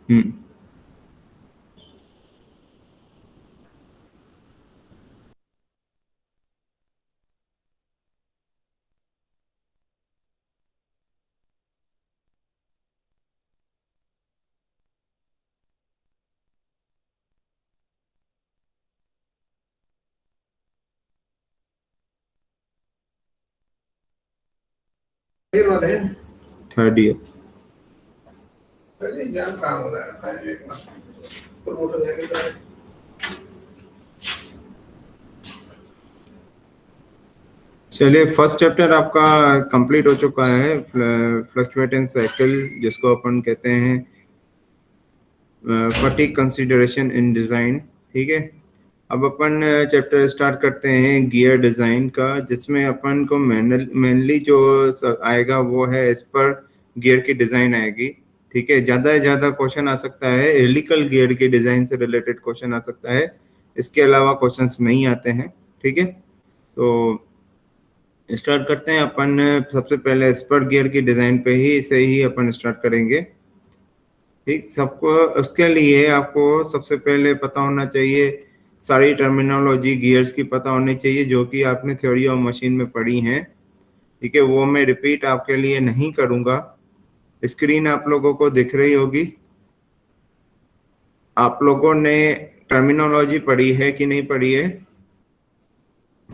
हम्म third year. चलिए, first chapter आपका complete हो चुका है, फ्लक्चुएटेंस साइकिल, जिसको अपन कहते हैं फटीग कंसीडरेशन इन डिजाइन। ठीक है, अब अपन चैप्टर स्टार्ट करते हैं गियर डिजाइन का, जिसमें अपन को मेनली जो आएगा वो है इस पर गियर की डिजाइन आएगी। ठीक है, ज्यादा से ज्यादा क्वेश्चन आ सकता है हेलिकल गियर के डिजाइन से रिलेटेड क्वेश्चन आ सकता है, इसके अलावा क्वेश्चंस नहीं आते हैं। ठीक है, तो स्टार्ट करते हैं अपन। सबसे पहले स्पर गियर की डिजाइन पे ही से ही अपन स्टार्ट करेंगे। ठीक, सबको उसके लिए आपको सबसे पहले पता होना चाहिए, सारी टर्मिनोलॉजी गियर्स की पता होनी चाहिए जो कि आपने थ्योरी ऑफ मशीन में पढ़ी हैं। ठीक है, वो मैं रिपीट आपके लिए नहीं करूंगा। स्क्रीन आप लोगों को दिख रही होगी। आप लोगों ने टर्मिनोलॉजी पढ़ी है कि नहीं पढ़ी है?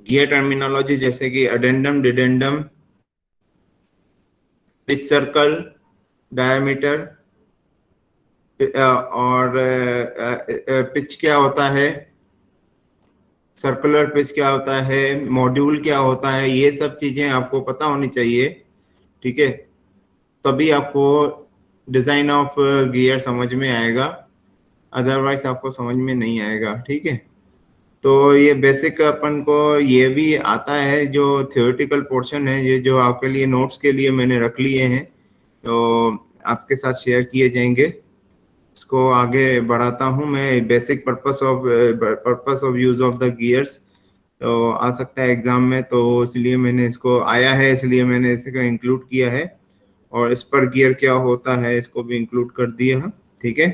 गियर टर्मिनोलॉजी जैसे कि अडेंडम, डिडेंडम, पिच सर्कल, डायमीटर, और पिच क्या होता है, सर्कुलर पिच क्या होता है, मॉड्यूल क्या होता है, ये सब चीजें आपको पता होनी चाहिए। ठीक है, तभी आपको डिजाइन ऑफ गियर समझ में आएगा, अदरवाइज आपको समझ में नहीं आएगा। ठीक है, तो ये बेसिक अपन को ये भी आता है, जो थियोरेटिकल पोर्शन है ये जो आपके लिए नोट्स के लिए मैंने रख लिए हैं, तो आपके साथ शेयर किए जाएंगे। इसको आगे बढ़ाता हूँ मैं। Basic purpose of use of the gears, तो आ सकता है एग्जाम में, तो इसलिए मैंने इसको आया है, इसलिए मैंने इसको इंक्लूड किया है। और इस पर गियर क्या होता है इसको भी इंक्लूड कर दिया है। ठीक है,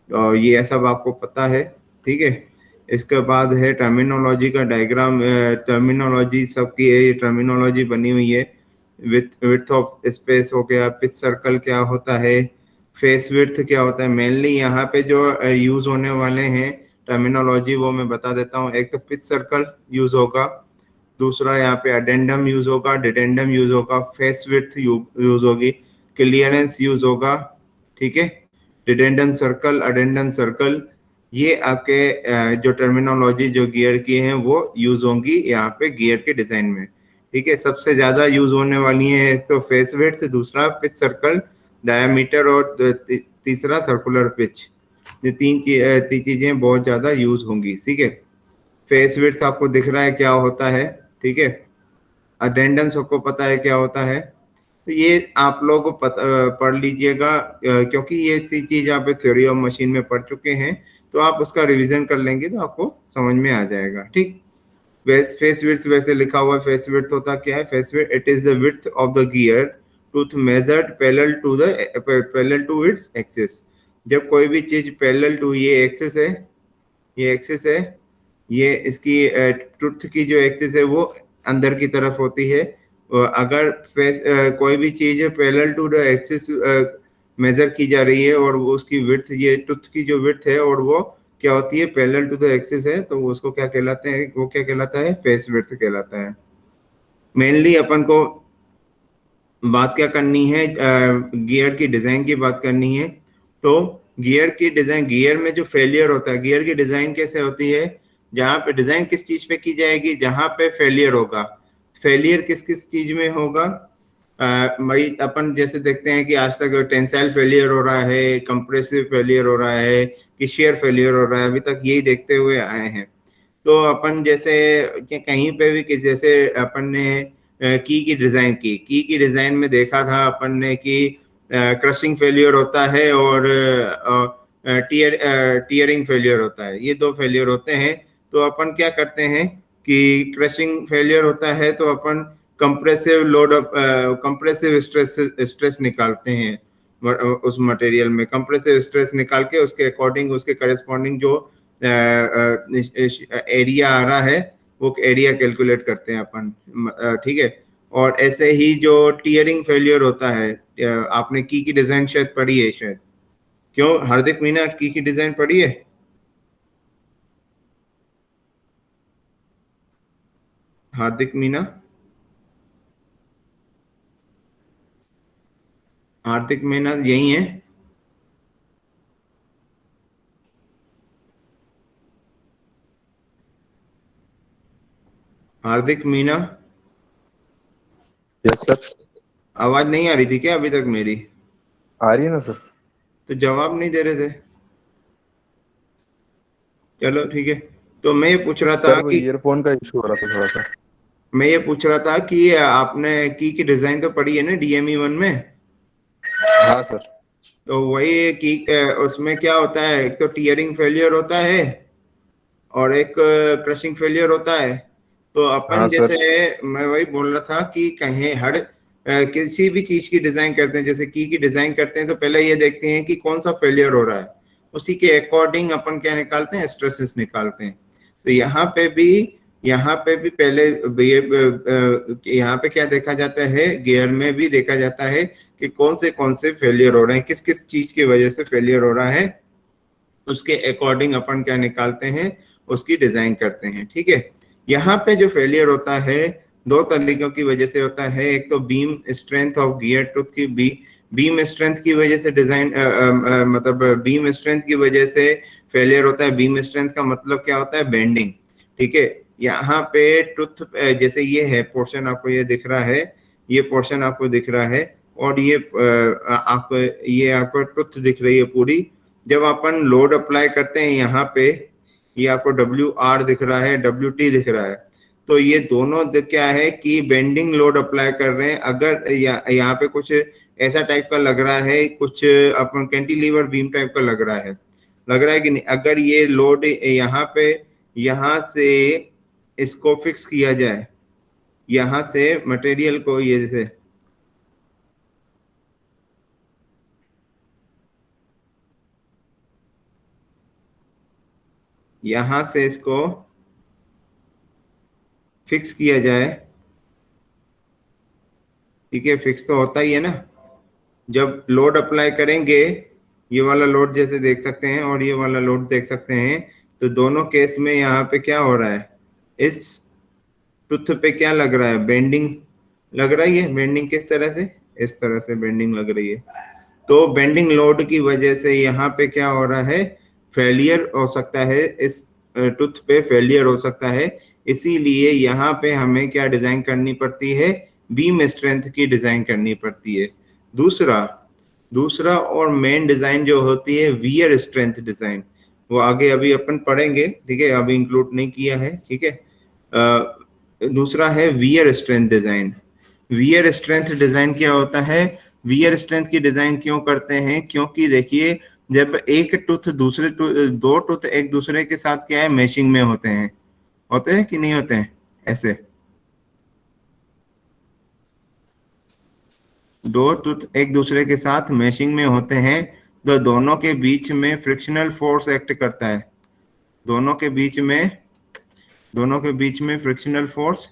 और ये सब आपको पता है। ठीक है, इसके बाद है टर्मिनोलॉजी का डायग्राम। टर्मिनोलॉजी सबकी है, ये टर्मिनोलॉजी बनी हुई है। विथ ऑफ स्पेस हो गया, पिच सर्कल क्या होता है, फेस विड्थ क्या होता है। मेनली यहाँ पे जो यूज होने वाले हैं टर्मिनोलॉजी वो मैं बता देता हूँ। एक तो पिच सर्कल यूज होगा, दूसरा यहाँ पे अडेंडम यूज होगा, डिडेंडम यूज होगा, फेस विड्थ यूज होगी, क्लियरेंस यूज होगा। ठीक है, डिडेंडम सर्कल, अडेंडम सर्कल, ये आपके जो टर्मिनोलॉजी जो गियर की हैं वो यूज होंगी यहाँ पे गियर के डिजाइन में। ठीक है, सबसे ज्यादा यूज होने वाली है एक तो फेस विड्थ, दूसरा पिच सर्कल, डायमीटर, और तीसरा सर्कुलर पिच। ये तीन चीजें बहुत ज्यादा यूज होंगी। ठीक है, फेस विड्थ आपको दिख रहा है क्या होता है। ठीक है, अटेंडेंस सबको पता है क्या होता है। तो ये आप लोग पढ़ लीजिएगा, क्योंकि ये चीज आप थ्योरी ऑफ मशीन में पढ़ चुके हैं, तो आप उसका रिवीजन कर लेंगे तो आपको समझ में आ जाएगा। ठीक, फेस विड्थ वैसे लिखा हुआ है। फेस विड्थ होता क्या है? Face width, it is the width of the gear tooth measured parallel to its axis. जब कोई भी चीज पैरेलल टू, ये एक्सिस है, ये एक्सिस है, ये इसकी ट्रुथ की जो एक्सिस है वो अंदर की तरफ होती है। अगर कोई भी चीज parallel to the axis measure की जा रही है और वो उसकी विड्थ, ये ट्रुथ की जो विड्थ है और वो क्या होती है, पैरेलल टू द एक्सिस है, तो उसको क्या कहलाते हैं? वो क्या कहलाता है? फेस विड्थ कहलाता है। मेनली अपन को बात क्या करनी है, गियर की डिजाइन की बात करनी है। तो गियर की डिजाइन, गियर में जो फेलियर होता है, गियर की डिजाइन कैसे होती है? जहाँ पे डिजाइन किस चीज पे की जाएगी? जहाँ पे फेलियर होगा। फेलियर किस किस चीज में होगा? भाई अपन जैसे देखते हैं कि आज तक टेंसाइल फेलियर हो रहा है, कंप्रेसिव फेलियर हो रहा है, कि शेयर फेलियर हो रहा है, अभी तक यही देखते हुए आए हैं। तो अपन जैसे कहीं पे भी जैसे अपन ने की की डिजाइन में देखा था अपन ने कि क्रशिंग फेलियर होता है और टियरिंग फेलियर होता है। ये दो फेलियर होते हैं। तो अपन क्या करते हैं कि क्रशिंग फेलियर होता है तो अपन कंप्रेसिव लोड, कंप्रेसिव स्ट्रेस निकालते हैं। उस मटेरियल में कंप्रेसिव स्ट्रेस निकाल के उसके अकॉर्डिंग उसके करस्पॉन्डिंग जो एरिया आ रहा है वो एरिया कैलकुलेट करते हैं अपन, ठीक है। और ऐसे ही जो टीयरिंग फेलियर होता है, आपने की डिजाइन शायद पढ़ी है शायद, क्यों हार्दिक मीना की डिजाइन पढ़ी है? हार्दिक मीना, हार्दिक मीना यही है? हार्दिक मीना, यस सर। आवाज नहीं आ रही थी क्या अभी तक मेरी? आ रही है ना सर। तो जवाब नहीं दे रहे थे। चलो ठीक है। तो मैं ये पूछ रहा था सर वो कि ईयरफोन का इशू हो रहा था थोड़ा सा। मैं ये पूछ रहा था कि आपने की डिजाइन तो पढ़ी है ना डीएमई 1 में? हाँ सर। तो वही की उसमें क्या होता है, एक तो टीयरिंग फेलियर होता है और एक क्रशिंग फेलियर होता है। तो अपन हाँ जैसे, सर। मैं वही बोल रहा था कि कहीं हर किसी भी चीज की डिजाइन करते हैं, जैसे की डिजाइन करते हैं तो पहले ये देखते हैं कि कौन सा फेलियर हो रहा है, उसी के अकॉर्डिंग अपन क्या निकालते हैं, स्ट्रेसेस निकालते हैं। तो यहाँ पे भी पहले यहाँ पे क्या देखा जाता है, गियर में भी देखा जाता है कि कौन से फेलियर हो रहे हैं, किस किस चीज की वजह से फेलियर हो रहा है, उसके अकॉर्डिंग अपन क्या निकालते हैं, उसकी डिजाइन करते हैं, ठीक है। यहाँ पे जो फेलियर होता है दो तरीकों की वजह से होता है, एक तो beam strength of gear tooth की बीम स्ट्रेंथ की वजह से डिजाइन, मतलब बीम स्ट्रेंथ की वजह से फेलियर होता है। बीम स्ट्रेंथ का मतलब क्या होता है, बेंडिंग, ठीक है। यहाँ पे टूथ जैसे ये है पोर्शन आपको ये दिख रहा है, ये पोर्शन आपको दिख रहा है, और ये आपको टूथ दिख रही है पूरी। जब अपन लोड अप्लाई करते हैं यहाँ पे, ये आपको डब्ल्यू आर दिख रहा है, डब्ल्यू टी दिख रहा है, तो ये दोनों क्या है कि बेंडिंग लोड अप्लाई कर रहे हैं। अगर यहाँ पे कुछ ऐसा टाइप का लग रहा है, कुछ अपन कैंटिलीवर बीम टाइप का लग रहा है कि नहीं, अगर ये लोड यहाँ पे, यहाँ से इसको फिक्स किया जाए, यहाँ से मटेरियल को ये जैसे यहाँ से इसको फिक्स किया जाए, ठीक है, फिक्स तो होता ही है ना जब लोड अप्लाई करेंगे। ये वाला लोड जैसे देख सकते हैं और ये वाला लोड देख सकते हैं, तो दोनों केस में यहाँ पे क्या हो रहा है, इस टूथ पे क्या लग रहा है, बेंडिंग लग रही है। बेंडिंग किस तरह से, इस तरह से बेंडिंग लग रही है। तो बेंडिंग लोड की वजह से यहाँ पे क्या हो रहा है, फेलियर हो सकता है, इस टूथ पे फेलियर हो सकता है। इसीलिए यहाँ पे हमें क्या डिजाइन करनी पड़ती है, बीम स्ट्रेंथ की डिजाइन करनी पड़ती है। दूसरा दूसरा और मेन डिजाइन जो होती है वियर स्ट्रेंथ डिजाइन, वो आगे अभी अपन पढ़ेंगे, ठीक है, अभी इंक्लूड नहीं किया है, ठीक है। दूसरा है wear strength design. Wear strength design क्या होता है, वियर स्ट्रेंथ की डिजाइन क्यों करते हैं, क्योंकि देखिए जब एक टूथ दो टूथ एक दूसरे के साथ क्या है, मैशिंग में होते हैं कि नहीं होते हैं, ऐसे दो टूथ एक दूसरे के साथ मैशिंग में होते हैं, तो दोनों के बीच में फ्रिक्शनल फोर्स एक्ट करता है। दोनों के बीच में फ्रिक्शनल फोर्स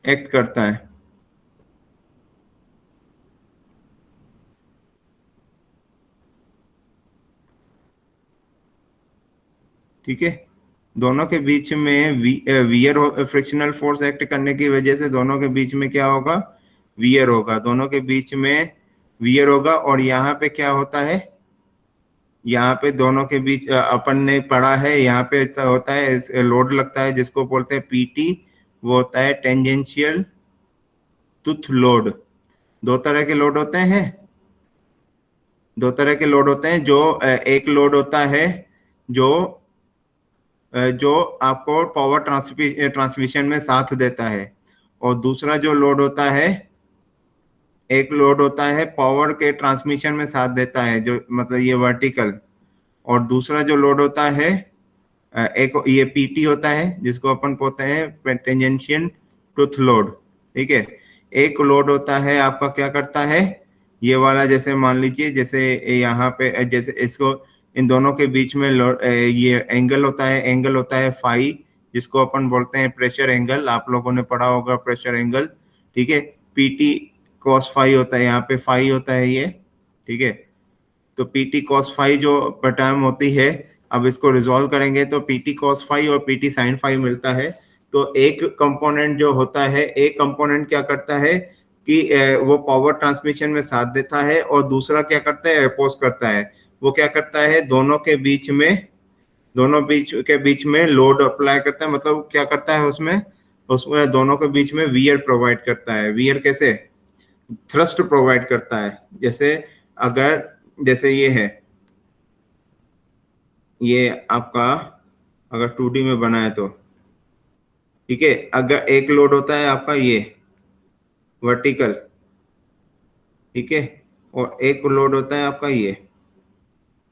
एक्ट करता है, ठीक है। दोनों के बीच में वियर फ्रिक्शनल फोर्स एक्ट करने की वजह से दोनों के बीच में क्या होगा, वियर होगा। दोनों के बीच में वियर होगा, और यहाँ पे क्या होता है, यहाँ पे दोनों के बीच अपन ने पढ़ा है, यहाँ पे होता है लोड लगता है जिसको बोलते हैं पीटी, वो होता है टेंजेंशियल टूथ लोड। दो तरह के लोड होते हैं, जो एक लोड होता है जो जो आपको पावर ट्रांसमिशन में साथ देता है, और दूसरा जो लोड होता है, एक लोड होता है पावर के ट्रांसमिशन में साथ देता है, जो मतलब ये वर्टिकल। और दूसरा जो लोड होता है, एक ये पीटी होता है जिसको अपन बोलते हैं टेंजेंशियल टूथ लोड, ठीक है। एक लोड होता है आपका क्या करता है, ये वाला जैसे मान लीजिए, जैसे यहाँ पे जैसे इसको इन दोनों के बीच में ये एंगल होता है फाई, जिसको अपन बोलते हैं प्रेशर एंगल। आप लोगों ने पढ़ा होगा प्रेशर एंगल, ठीक है। पीटी कॉस फाई होता है, यहाँ पे फाई होता है ये, ठीक है। तो पीटी कॉस फाई जो टर्म होती है, अब इसको रिजॉल्व करेंगे तो पीटी कॉस फाई और पीटी साइन फाई मिलता है। तो एक कंपोनेंट जो होता है, एक कंपोनेंट क्या करता है कि वो पावर ट्रांसमिशन में साथ देता है, और दूसरा क्या करता है, अपोज करता है। वो क्या करता है, दोनों के बीच में लोड अप्लाई करता है। मतलब क्या करता है, उसमें उसमें दोनों के बीच में वियर प्रोवाइड करता है। वियर कैसे, थ्रस्ट प्रोवाइड करता है। जैसे अगर जैसे ये है, ये आपका अगर 2D में बना है तो ठीक है। अगर एक लोड होता है आपका ये वर्टिकल, ठीक है, और एक लोड होता है आपका ये,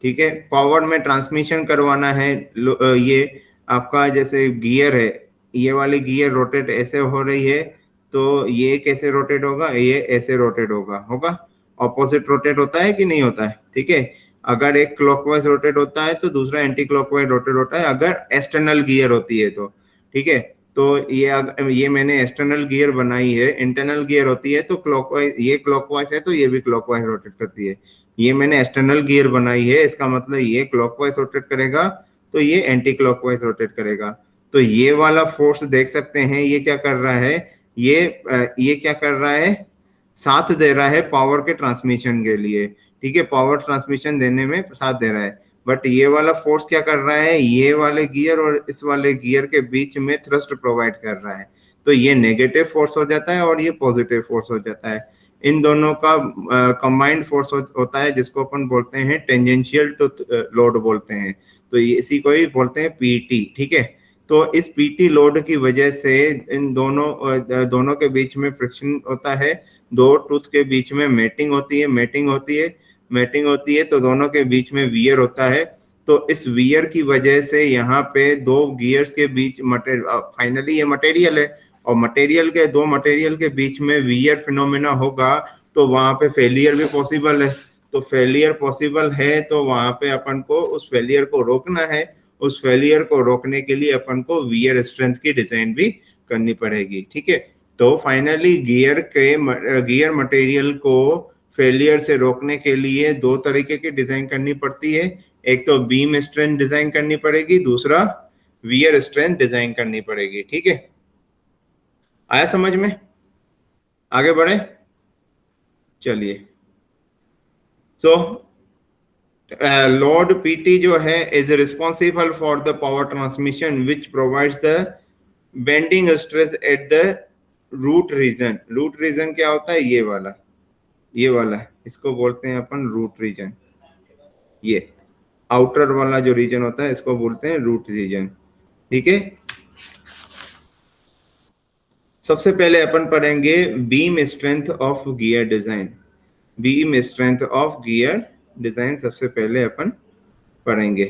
ठीक है। पावर में ट्रांसमिशन करवाना है। ये आपका जैसे गियर है, ये वाली गियर रोटेट ऐसे हो रही है, तो ये कैसे रोटेट होगा, ये ऐसे रोटेट होगा ऑपोजिट रोटेट होता है कि नहीं होता है, ठीक है। अगर एक क्लॉकवाइज रोटेट होता है तो दूसरा एंटी क्लॉकवाइज रोटेट होता है, अगर एक्सटर्नल गियर होती है तो, ठीक है। तो ये मैंने एक्सटर्नल गियर बनाई है। इंटरनल गियर होती है तो क्लॉकवाइज, ये क्लॉकवाइज है तो ये भी क्लॉकवाइज रोटेट करती है। ये मैंने एक्सटर्नल गियर बनाई है, इसका मतलब ये क्लॉकवाइज रोटेट करेगा तो ये एंटी क्लॉकवाइज रोटेट करेगा। तो ये वाला फोर्स देख सकते हैं, ये क्या कर रहा है, ये क्या कर रहा है, साथ दे रहा है पावर के ट्रांसमिशन के लिए, ठीक है। पावर ट्रांसमिशन देने में साथ दे रहा है। बट ये वाला फोर्स क्या कर रहा है, ये वाले गियर और इस वाले गियर के बीच में थ्रस्ट प्रोवाइड कर रहा है। तो ये नेगेटिव फोर्स हो जाता है और ये पॉजिटिव फोर्स हो जाता है। इन दोनों का कंबाइंड फोर्स होता है, जिसको अपन बोलते हैं टेंजेंशियल टू लोड बोलते हैं। तो ये इसी को ही बोलते हैं पीटी, ठीक है। तो इस पीटी लोड की वजह से इन दोनों के बीच में फ्रिक्शन होता है। दो टूथ के बीच में मेटिंग होती है, तो दोनों के बीच में वियर होता है। तो इस वियर की वजह से यहाँ पे दो गियर्स के बीच फाइनली ये मटेरियल है, और दो मटेरियल के बीच में वियर फिनोमेना होगा, तो वहां पे फेलियर भी पॉसिबल है। तो फेलियर पॉसिबल है तो वहां पे अपन को उस फेलियर को रोकना है। उस फेलियर को रोकने के लिए अपन को वियर स्ट्रेंथ की डिजाइन भी करनी पड़ेगी, ठीक है। तो फाइनली गियर मटेरियल को फेलियर से रोकने के लिए दो तरीके की डिजाइन करनी पड़ती है। एक तो बीम स्ट्रेंथ डिजाइन करनी पड़ेगी, दूसरा वियर स्ट्रेंथ डिजाइन करनी पड़ेगी, ठीक है। आया समझ में, आगे बढ़े, चलिए। सो लोड पीटी जो है is responsible for the power transmission which provides the bending stress at the root region क्या होता है, ये वाला इसको बोलते हैं अपन रूट रीजन। ये आउटर वाला जो रीजन होता है इसको बोलते हैं रूट रीजन, ठीक है। सबसे पहले अपन पढ़ेंगे beam strength of gear design. Beam strength of gear design सबसे पहले अपन पढ़ेंगे,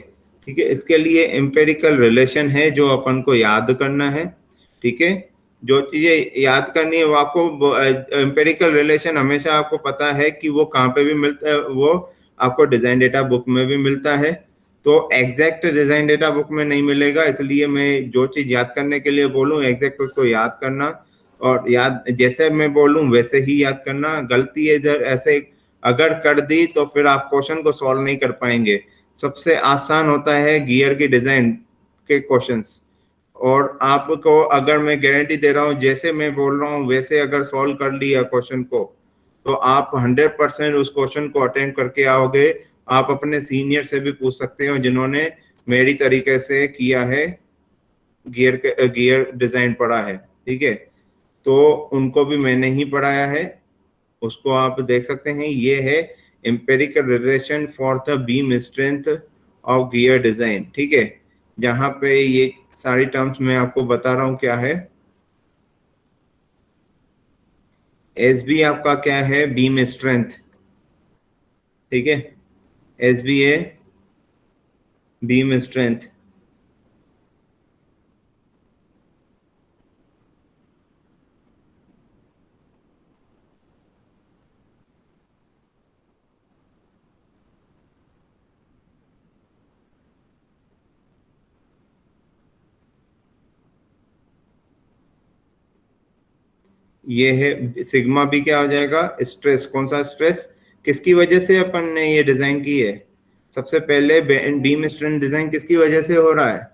ठीक है। इसके लिए एम्पेरिकल रिलेशन है जो अपन को याद करना है, ठीक है। जो चीजें याद करनी है वो आपको, एम्पेरिकल रिलेशन हमेशा आपको पता है कि वो कहाँ पे भी मिलता है, वो आपको डिजाइन डेटा बुक में भी मिलता है। तो एग्जैक्ट डिजाइन डेटा बुक में नहीं मिलेगा, इसलिए मैं जो चीज याद करने के लिए बोलूँ एग्जैक्ट उसको याद करना, और याद जैसे मैं बोलूँ वैसे ही याद करना। गलती इधर ऐसे अगर कर दी तो फिर आप क्वेश्चन को सॉल्व नहीं कर पाएंगे। सबसे आसान होता है गियर की डिजाइन के क्वेश्चंस, और आपको अगर मैं गारंटी दे रहा हूँ जैसे मैं बोल रहा हूँ वैसे अगर सॉल्व कर लिया क्वेश्चन को, तो आप 100% उस क्वेश्चन को अटेम्प्ट करके आओगे। आप अपने सीनियर से भी पूछ सकते हो जिन्होंने मेरी तरीके से किया है, गियर डिजाइन पढ़ा है, ठीक है। तो उनको भी मैंने ही पढ़ाया है, उसको आप देख सकते हैं। ये है empirical relation for the beam strength of gear design, ठीक है। जहां पे ये सारी टर्म्स मैं आपको बता रहा हूं क्या है। एस बी आपका क्या है, बीम स्ट्रेंथ, ठीक है। एस बी है बीम स्ट्रेंथ। ये है सिग्मा बी, क्या हो जाएगा स्ट्रेस। कौन सा स्ट्रेस, किसकी वजह से अपन ने ये डिजाइन की है? सबसे पहले बीम स्ट्रेंथ डिजाइन किसकी वजह से हो रहा है?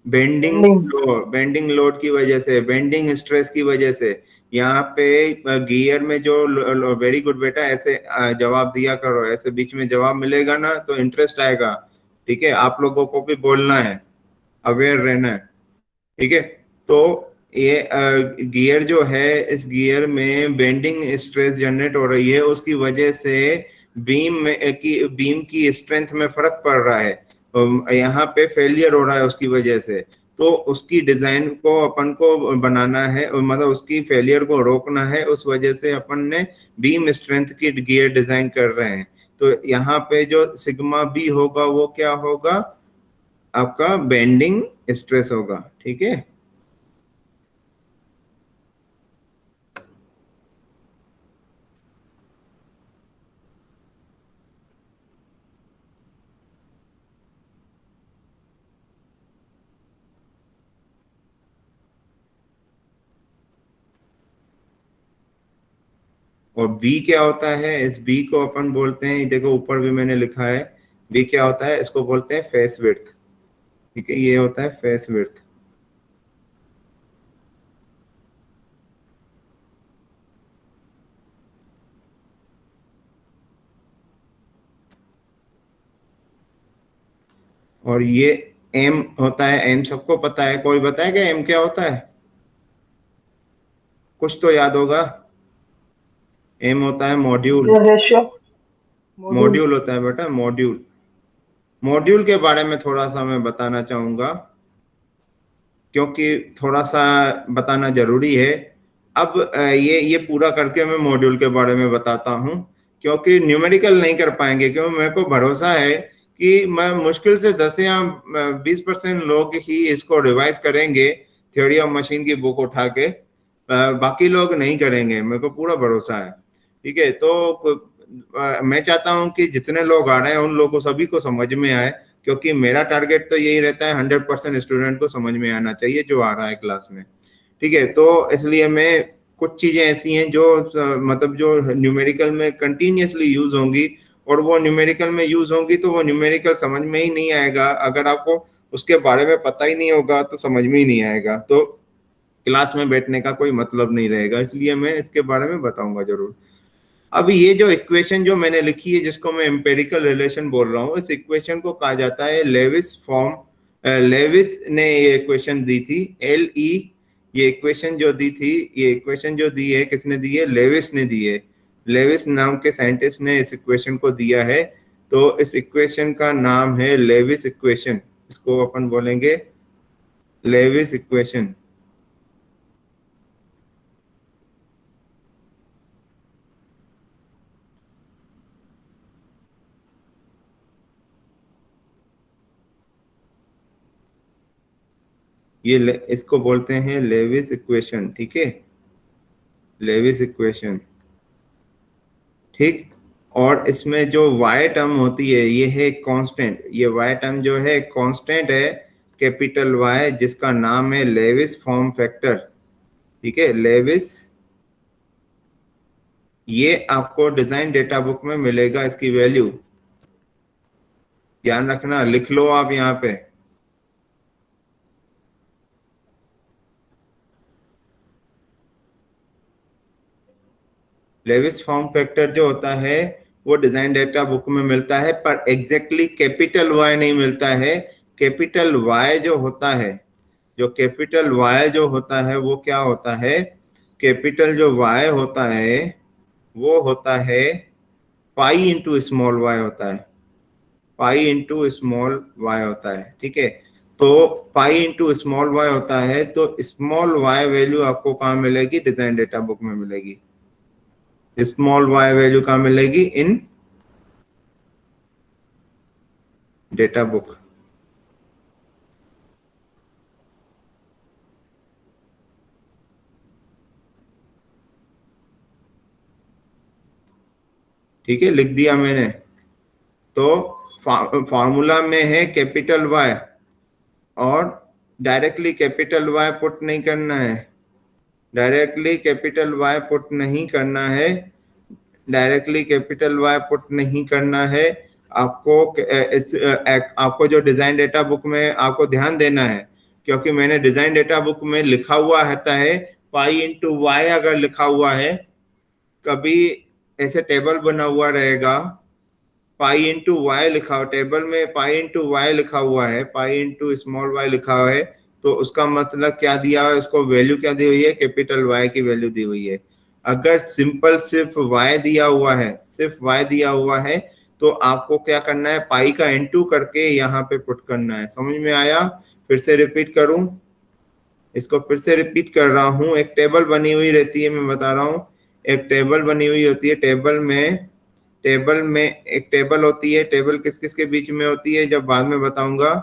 Bending bending. Load, bending load की वजह से, बेंडिंग स्ट्रेस की वजह से। यहाँ पे गियर में जो वेरी गुड बेटा, ऐसे जवाब दिया करो, ऐसे बीच में जवाब मिलेगा ना तो इंटरेस्ट आएगा। ठीक है, आप लोगों को भी बोलना है, अवेयर रहना है। ठीक है, तो ये गियर जो है, इस गियर में बेंडिंग स्ट्रेस जनरेट हो रही है, उसकी वजह से बीम की स्ट्रेंथ में फर्क पड़ रहा है। यहाँ पे फेलियर हो रहा है उसकी वजह से। तो उसकी डिजाइन को अपन को बनाना है, मतलब उसकी फेलियर को रोकना है। उस वजह से अपन ने बीम स्ट्रेंथ की गियर डिजाइन कर रहे हैं। तो यहाँ पे जो सिग्मा बी होगा वो क्या होगा? आपका बेंडिंग स्ट्रेस होगा। ठीक है, और बी क्या होता है? इस बी को अपन बोलते हैं, देखो ऊपर भी मैंने लिखा है, बी क्या होता है? इसको बोलते हैं फेस विड्थ। ठीक है, ये होता है फेस विड्थ। और ये एम होता है, एम सबको पता है। कोई बताए क्या एम क्या होता है? कुछ तो याद होगा। एम होता है मॉड्यूल। रेशियो। मॉड्यूल। मॉड्यूल होता है बेटा, मॉड्यूल। मॉड्यूल के बारे में थोड़ा सा मैं बताना चाहूंगा, क्योंकि थोड़ा सा बताना जरूरी है। अब ये पूरा करके मैं मॉड्यूल के बारे में बताता हूँ, क्योंकि न्यूमेरिकल नहीं कर पाएंगे। क्योंकि मेरे को भरोसा है कि मैं मुश्किल से 10 या 20% लोग ही इसको रिवाइज करेंगे, थ्योरी ऑफ मशीन की बुक उठा के। बाकी लोग नहीं करेंगे, मेरे को पूरा भरोसा है। ठीक है, तो मैं चाहता हूँ कि जितने लोग आ रहे हैं उन लोगों को सभी को समझ में आए, क्योंकि मेरा टारगेट तो यही रहता है 100% स्टूडेंट को समझ में आना चाहिए जो आ रहा है क्लास में। ठीक है, तो इसलिए मैं कुछ चीजें ऐसी हैं जो मतलब जो न्यूमेरिकल में कंटिन्यूअसली यूज होंगी, और वो न्यूमेरिकल में यूज होंगी तो वो न्यूमेरिकल समझ में ही नहीं आएगा। अगर आपको उसके बारे में पता ही नहीं होगा तो समझ में ही नहीं आएगा, तो क्लास में बैठने का कोई मतलब नहीं रहेगा। इसलिए मैं इसके बारे में बताऊंगा जरूर। अब ये जो इक्वेशन जो मैंने लिखी है, जिसको मैं एम्पेरिकल रिलेशन बोल रहा हूँ, इस इक्वेशन को कहा जाता है लेविस फॉर्म। लेविस ने ये इक्वेशन दी थी, LE। ये इक्वेशन जो दी थी, ये इक्वेशन जो दी है, किसने दी है? लेविस ने दी है। लेविस नाम के साइंटिस्ट ने इस इक्वेशन को दिया है। तो इस इक्वेशन का नाम है लेविस इक्वेशन। इसको अपन बोलेंगे लेविस इक्वेशन। इसको बोलते हैं लेविस इक्वेशन। ठीक है, लेविस इक्वेशन। ठीक, और इसमें जो y टर्म होती है ये है कांस्टेंट। ये y टर्म जो है कांस्टेंट है, कैपिटल Y, जिसका नाम है लेविस फॉर्म फैक्टर। ठीक है, लेविस। ये आपको डिजाइन डेटा बुक में मिलेगा, इसकी वैल्यू ध्यान रखना, लिख लो आप यहाँ पे। लेविस फॉर्म फैक्टर जो होता है वो डिजाइन डेटा बुक में मिलता है, पर एग्जैक्टली कैपिटल Y नहीं मिलता है। कैपिटल Y जो होता है, जो कैपिटल Y जो होता है वो क्या होता है? कैपिटल जो Y होता है वो होता है पाई इंटू स्मॉल y होता है। पाई इंटू स्मॉल y होता है। ठीक है, तो पाई इंटू स्मॉल y होता है, तो स्मॉल y वैल्यू आपको कहाँ मिलेगी? डिजाइन डेटा बुक में मिलेगी। स्मॉल y वैल्यू कहाँ मिलेगी? इन डेटा बुक। ठीक है, लिख दिया मैंने। तो फॉर्मूला में है कैपिटल Y, और डायरेक्टली कैपिटल Y पुट नहीं करना है, डायरेक्टली कैपिटल वाई पुट नहीं करना है, डायरेक्टली कैपिटल वाई पुट नहीं करना है। आपको आपको जो डिजाइन डेटा बुक में आपको ध्यान देना है, क्योंकि मैंने डिजाइन डेटा बुक में लिखा हुआ रहता है पाई इंटू वाई, अगर लिखा हुआ है कभी ऐसे टेबल बना हुआ रहेगा, पाई इंटू वाई लिखा हुआ टेबल में, पाई इंटू वाई लिखा हुआ है, पाई इंटू स्मॉल वाई लिखा हुआ है, तो उसका मतलब क्या दिया हुआ है, उसको वैल्यू क्या दी हुई है, कैपिटल वाई की वैल्यू दी हुई है। अगर सिंपल सिर्फ y दिया हुआ है, सिर्फ y दिया हुआ है, तो आपको क्या करना है, पाई का इनटू करके यहाँ पे पुट करना है। समझ में आया? फिर से रिपीट करूं, इसको फिर से रिपीट कर रहा हूं। एक टेबल बनी हुई रहती है, मैं बता रहा हूं, एक टेबल बनी हुई होती है। टेबल में एक टेबल होती है, टेबल किस किस के बीच में होती है जब बाद में बताऊंगा,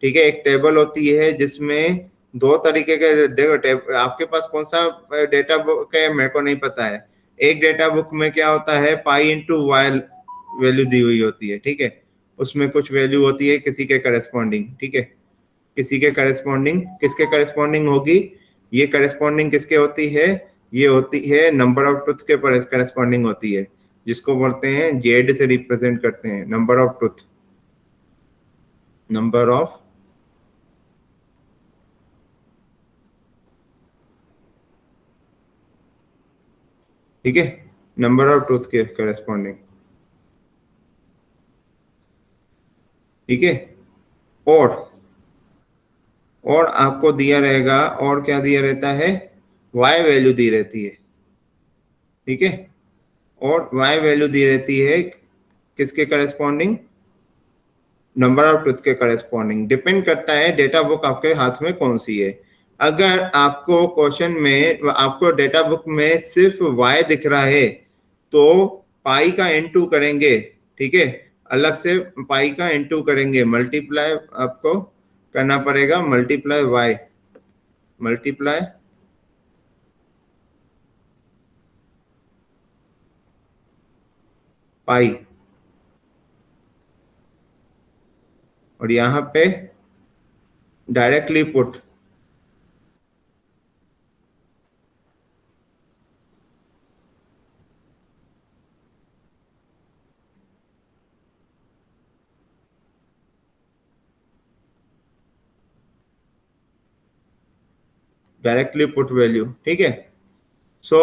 ठीक है। एक टेबल होती है जिसमें दो तरीके के, देखो आपके पास कौन सा डेटा बुक है मेरे को नहीं पता है। एक डेटा बुक में क्या होता है, पाई इंटू वाई वैल्यू दी हुई होती है, ठीक है। उसमें कुछ वैल्यू होती है किसी के करस्पॉन्डिंग, ठीक है, किसी के करस्पॉन्डिंग, किसके करस्पॉन्डिंग होगी, ये करस्पॉन्डिंग किसके होती है, ये होती है नंबर ऑफ ट्रुथ के करस्पॉन्डिंग होती है, जिसको बोलते हैं जेड से रिप्रेजेंट करते हैं, number of truth, number of, ठीक है, नंबर ऑफ ट्रुथ के करस्पॉन्डिंग, ठीक है। और आपको दिया रहेगा, और क्या दिया रहता है, y वैल्यू दी रहती है, ठीक है। और y वैल्यू दी रहती है किसके करस्पॉन्डिंग, नंबर ऑफ ट्रुथ के करस्पॉन्डिंग। डिपेंड करता है डेटा बुक आपके हाथ में कौन सी है। अगर आपको क्वेश्चन में, आपको डेटा बुक में सिर्फ y दिख रहा है, तो पाई का इनटू करेंगे, ठीक है, अलग से पाई का इनटू करेंगे, मल्टीप्लाई आपको करना पड़ेगा, मल्टीप्लाई y, मल्टीप्लाई पाई, और यहाँ पे directly put, directly put value, ठीक है। सो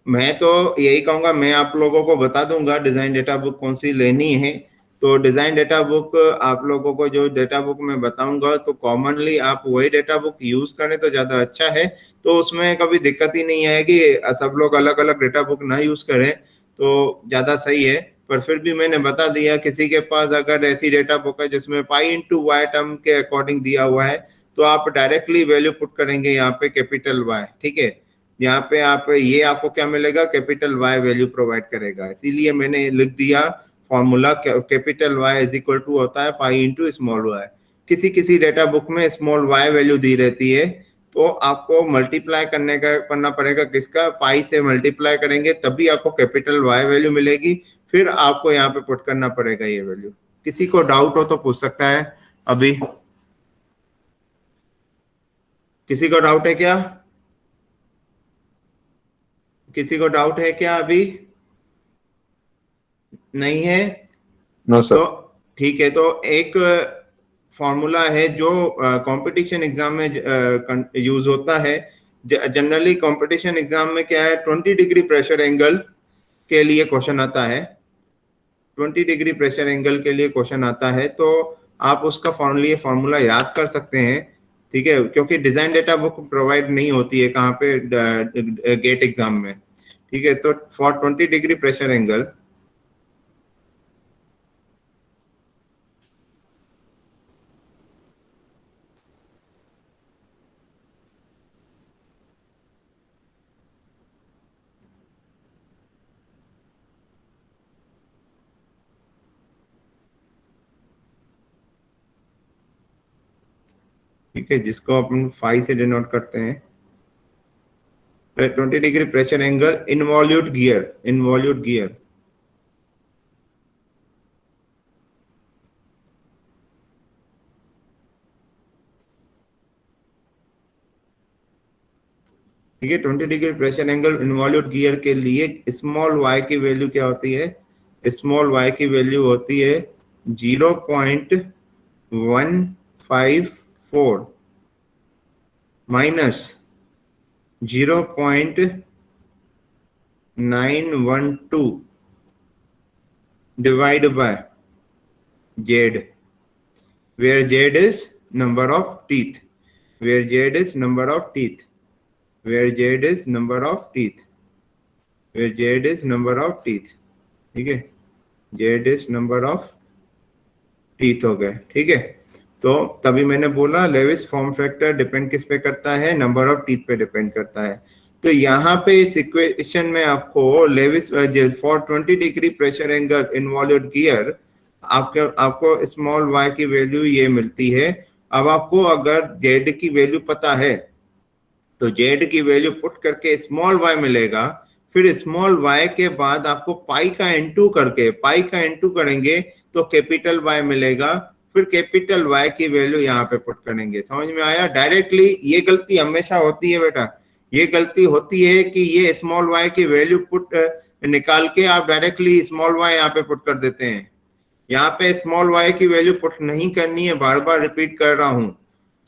मैं तो यही कहूंगा, मैं आप लोगों को बता दूंगा डिजाइन डेटा बुक कौन सी लेनी है। तो डिजाइन डेटा बुक आप लोगों को जो डेटा बुक मैं बताऊंगा, तो कॉमनली आप वही डेटा बुक यूज करें तो ज्यादा अच्छा है। तो उसमें कभी दिक्कत ही नहीं आएगी, सब लोग अलग अलग डेटा बुक ना यूज करें तो ज्यादा सही है। पर फिर भी मैंने बता दिया, किसी के पास अगर ऐसी डेटा बुक है जिसमें पाई इंटू वाई टर्म के अकॉर्डिंग दिया हुआ है, तो आप डायरेक्टली वैल्यू पुट करेंगे यहाँ पे कैपिटल वाई, ठीक है। यहाँ पे आप, ये आपको क्या मिलेगा, कैपिटल वाई वैल्यू प्रोवाइड करेगा, इसीलिए मैंने लिख दिया formula, capital Y is equal to होता है पाई इंटू स्मॉल वाई। किसी किसी डेटा बुक में स्मॉल वाई वैल्यू दी रहती है, तो आपको मल्टीप्लाई करना पड़ेगा, किसका, पाई से मल्टीप्लाई करेंगे तभी आपको कैपिटल वाई वैल्यू मिलेगी, फिर आपको यहाँ पे पुट करना पड़ेगा ये वैल्यू। किसी को डाउट हो तो पूछ सकता है अभी, किसी को डाउट है क्या, किसी को डाउट है क्या अभी, नहीं है? नो तो सर। ठीक है, तो एक फॉर्मूला है जो कंपटीशन एग्जाम में यूज होता है। जनरली कंपटीशन एग्जाम में क्या है, 20 डिग्री प्रेशर एंगल के लिए क्वेश्चन आता है, 20 डिग्री प्रेशर एंगल के लिए क्वेश्चन आता है, तो आप उसका फॉर्मूला याद कर सकते हैं, ठीक है, क्योंकि डिजाइन डेटा बुक प्रोवाइड नहीं होती है कहाँ पे, गेट एग्जाम में, ठीक है। तो फॉर 20 डिग्री प्रेशर एंगल, ठीक है, जिसको अपन फाई से डिनोट करते हैं, 20 degree pressure angle involute gear, involute gear, ठीक है। 20 degree pressure angle involute gear के लिए स्मॉल y की वैल्यू क्या होती है? स्मॉल y की वैल्यू होती है 0.154 minus 0.912 divided by z, where z is number of teeth, where z is number of teeth, where z is number of teeth, where z is number of teeth, ठीक है, z is number of teeth हो गए, ठीक है। तो तभी मैंने बोला लेविस फॉर्म फैक्टर डिपेंड किस पे करता है? नंबर ऑफ टीथ पे डिपेंड करता है। तो यहाँ पे इस इक्वेशन में आपको Lewis for 20 degree pressure angle involute gear आपको स्मॉल y की वैल्यू ये मिलती है। अब आपको अगर z की वैल्यू पता है तो z की वैल्यू पुट करके स्मॉल y मिलेगा, फिर स्मॉल y के बाद आपको पाई का इनटू करके पाई का इनटू करेंगे तो कैपिटल Y मिलेगा, फिर कैपिटल Y की वैल्यू यहाँ पे पुट करेंगे। समझ में आया? डायरेक्टली ये गलती हमेशा होती है बेटा, ये गलती होती है कि ये स्मॉल y की वैल्यू पुट निकाल के आप डायरेक्टली स्मॉल y यहाँ पे पुट कर देते हैं। यहाँ पे स्मॉल y की वैल्यू पुट नहीं करनी है, बार बार रिपीट कर रहा हूँ,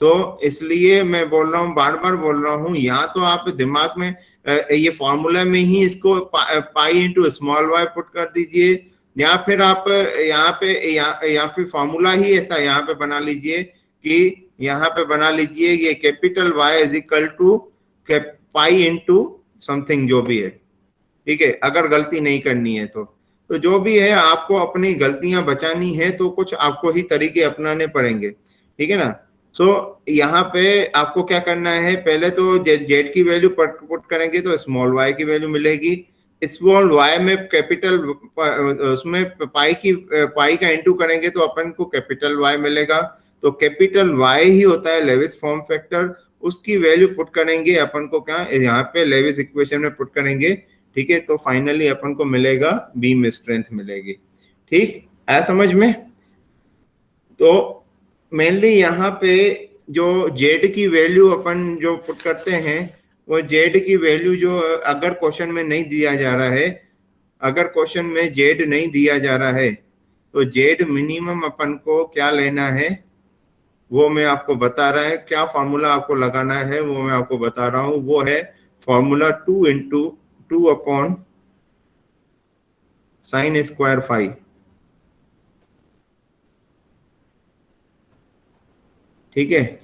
तो इसलिए मैं बोल रहा हूँ, बार बार बोल रहा हूँ। या तो आप दिमाग में ये फॉर्मूला में ही इसको पाई इंटू स्मॉल y पुट कर दीजिए, या फिर आप यहाँ पे या फिर फॉर्मूला ही ऐसा यहाँ पे बना लीजिए कि यहाँ पे बना लीजिए ये capital Y is equal to pi into something जो भी है, ठीक है। अगर गलती नहीं करनी है तो जो भी है आपको अपनी गलतियां बचानी है तो कुछ आपको ही तरीके अपनाने पड़ेंगे, ठीक है ना। सो यहाँ पे आपको क्या करना है, पहले तो जेड की वैल्यू पुट करेंगे तो स्मॉल y की वैल्यू मिलेगी। स्मॉल y में कैपिटल उसमें पाई का इनटू करेंगे तो अपन को कैपिटल Y मिलेगा। तो कैपिटल Y ही होता है लेविस फॉर्म फैक्टर, उसकी वैल्यू पुट करेंगे अपन को क्या यहाँ पे लेविस इक्वेशन में पुट करेंगे, ठीक है। तो फाइनली अपन को मिलेगा बीम स्ट्रेंथ मिलेगी, ठीक है समझ में। तो मेनली यहाँ पे जो जेड की वैल्यू अपन जो पुट करते हैं वो जेड की वैल्यू जो अगर क्वेश्चन में नहीं दिया जा रहा है, अगर क्वेश्चन में जेड नहीं दिया जा रहा है तो जेड मिनिमम अपन को क्या लेना है वो मैं आपको बता रहा है। क्या फॉर्मूला आपको लगाना है वो मैं आपको बता रहा हूँ, वो है formula 2 into 2 upon sine square phi, ठीक है।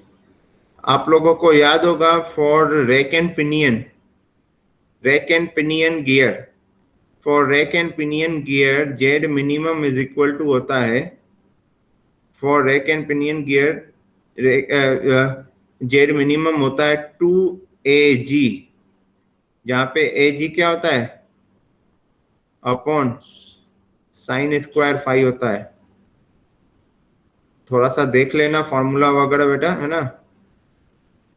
आप लोगों को याद होगा for rack and pinion gear, for rack and pinion gear Z minimum is equal to होता है, for rack and pinion gear Z minimum होता है 2AG, जहां पे AG क्या होता है अपॉन साइन स्क्वायर फाई होता है। थोड़ा सा देख लेना फॉर्मूला वगैरह बेटा, है ना।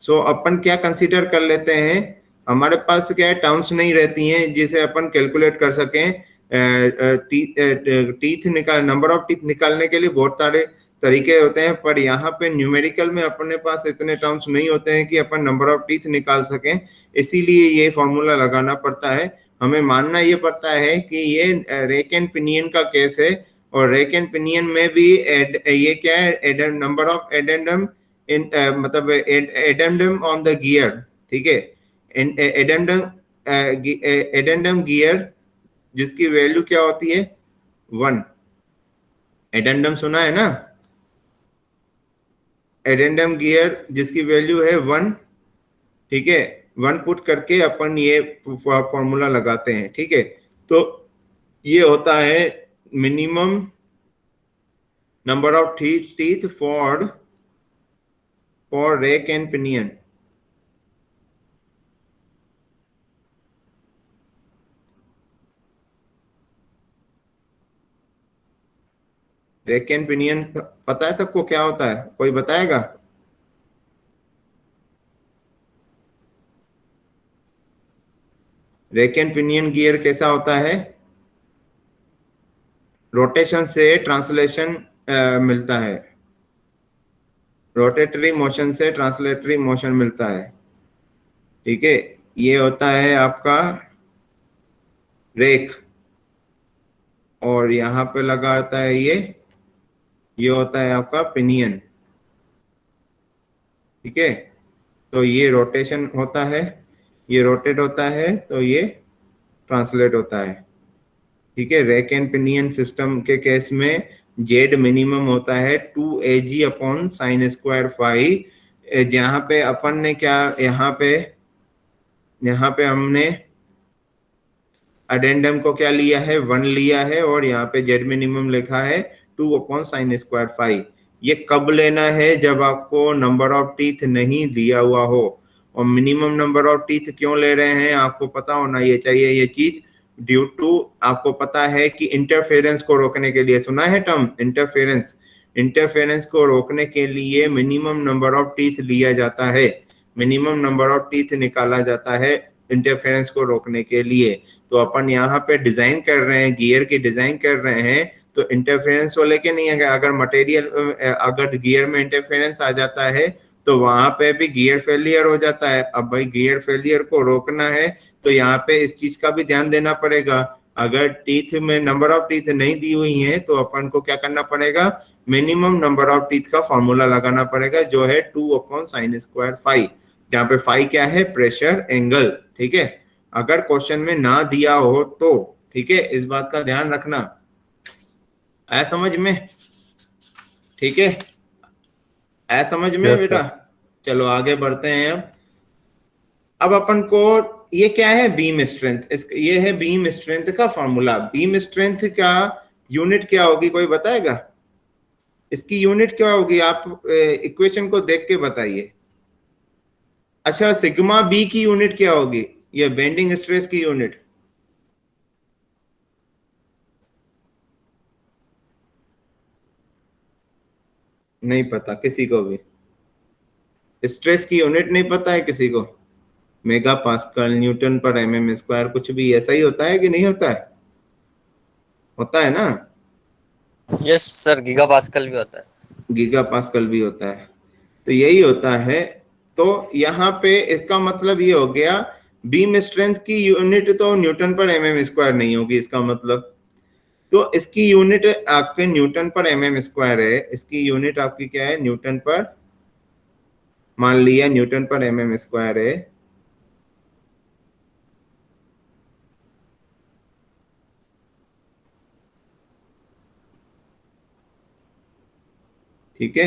सो अपन क्या कंसीडर कर लेते हैं, हमारे पास क्या है टर्म्स नहीं रहती हैं जिसे अपन कैलकुलेट कर सकें। टीथ निकाल नंबर ऑफ टीथ निकालने के लिए बहुत सारे तरीके होते हैं, पर यहाँ पे न्यूमेरिकल में अपने पास इतने टर्म्स नहीं होते हैं कि अपन नंबर ऑफ टीथ निकाल सकें, इसीलिए ये फॉर्मूला लगाना पड़ता है। हमें मानना ये पड़ता है कि ये रैक एंड पिनियन का केस है, और रैक एंड पिनियन में भी ये क्या है नंबर ऑफ एडेंडम इन मतलब एडेंडम ऑन द गियर, ठीक है। एडेंडम गियर जिसकी वैल्यू क्या होती है 1, एडेंडम सुना है ना, एडेंडम गियर जिसकी वैल्यू है 1, ठीक है। 1 पुट करके अपन ये फॉर्मूला लगाते हैं, ठीक है। तो ये होता है minimum number of teeth for rack and pinion, rack and pinion पता है सबको क्या होता है, कोई बताएगा? रैक एंड पिनियन गियर कैसा होता है, रोटेशन से ट्रांसलेशन मिलता है, रोटेटरी मोशन से ट्रांसलेटरी मोशन मिलता है, ठीक है। ये होता है आपका रेक, और यहाँ पे लगा रहता है ये होता है आपका पिनियन। ठीक है, तो ये रोटेशन होता है, ये रोटेट होता है, तो ये ट्रांसलेट होता है। ठीक है, रैक एंड पिनियन सिस्टम के केस में जेड मिनिमम होता है 2 अपॉन साइन स्क्वायर फाई। जहाँ पे अपन ने क्या, यहाँ पे हमने अडेंडम को क्या लिया है, 1 लिया है, और यहाँ पे जेड मिनिमम लिखा है 2 अपॉन साइन स्क्वायर फाई। ये कब लेना है, जब आपको नंबर ऑफ टीथ नहीं दिया हुआ हो। और मिनिमम नंबर ऑफ टीथ क्यों ले रहे हैं, आपको पता होना ये चाहिए ये चीज, ड्यू टू आपको पता है कि इंटरफेरेंस को रोकने के लिए, सुना है टर्म इंटरफेरेंस को रोकने के लिए मिनिमम नंबर ऑफ टीथ लिया जाता है, मिनिमम नंबर ऑफ टीथ निकाला जाता है इंटरफेरेंस को रोकने के लिए। तो अपन यहाँ पे डिजाइन कर रहे हैं, गियर की डिजाइन कर रहे हैं, तो इंटरफेरेंस को लेके नहीं है। अगर मटेरियल, अगर गियर में इंटरफेरेंस आ जाता है तो वहां पे भी गियर फेलियर हो जाता है। अब भाई गियर फेलियर को रोकना है तो यहाँ पे इस चीज का भी ध्यान देना पड़ेगा। अगर टीथ में नंबर ऑफ टीथ नहीं दी हुई है तो अपन को क्या करना पड़ेगा, मिनिमम नंबर ऑफ टीथ का फॉर्मूला लगाना पड़ेगा, जो है 2 अपॉन साइन स्क्वायर फाई, जहाँ पे फाई क्या है, प्रेशर एंगल। ठीक है, अगर क्वेश्चन में ना दिया हो तो, ठीक है, इस बात का ध्यान रखना। आया समझ में? ठीक है, आया समझ में Yes, बेटा? sir. चलो आगे बढ़ते हैं। अब अपन को ये क्या है, बीम स्ट्रेंथ, ये है बीम स्ट्रेंथ का फॉर्मूला। बीम स्ट्रेंथ का यूनिट क्या होगी, कोई बताएगा? इसकी यूनिट क्या होगी, आप इक्वेशन को देख के बताइए। अच्छा, सिग्मा बी की यूनिट क्या होगी, ये बेंडिंग स्ट्रेस की यूनिट? नहीं पता किसी को भी? स्ट्रेस की यूनिट नहीं पता है किसी को? मेगा पास्कल, न्यूटन पर mm स्क्वायर, कुछ भी ऐसा ही होता है कि नहीं होता है? होता है ना? यस सर, गीगा पास्कल भी होता है। गीगा पास्कल भी होता है, तो यही होता है। तो यहाँ पे इसका मतलब ये हो गया, बीम स्ट्रेंथ की यूनिट तो न्यूटन पर mm स्क्वायर नहीं होगी, इसका मतलब। तो इसकी यूनिट आपके न्यूटन पर mm स्क्वायर है, इसकी यूनिट आपकी क्या है, न्यूटन पर, मान लिया न्यूटन पर mm स्क्वायर है। ठीक है,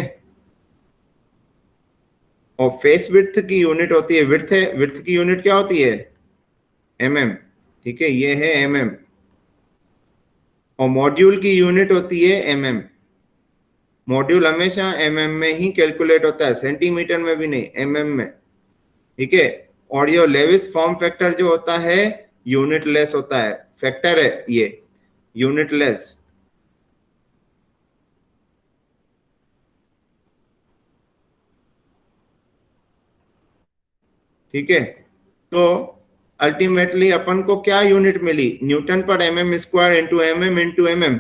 और फेस विड्थ की यूनिट होती है, विड्थ की यूनिट क्या होती है, mm। ठीक है, ये है mm, और मॉड्यूल की यूनिट होती है mm। मॉड्यूल हमेशा mm में ही कैलकुलेट होता है, सेंटीमीटर में भी नहीं, mm में। ठीक है, और ये लेविस फॉर्म फैक्टर जो होता है यूनिट लेस होता है, फैक्टर है ये यूनिट लेस। ठीक है, तो अल्टीमेटली अपन को क्या यूनिट मिली, न्यूटन पर mm स्क्वायर इंटू mm।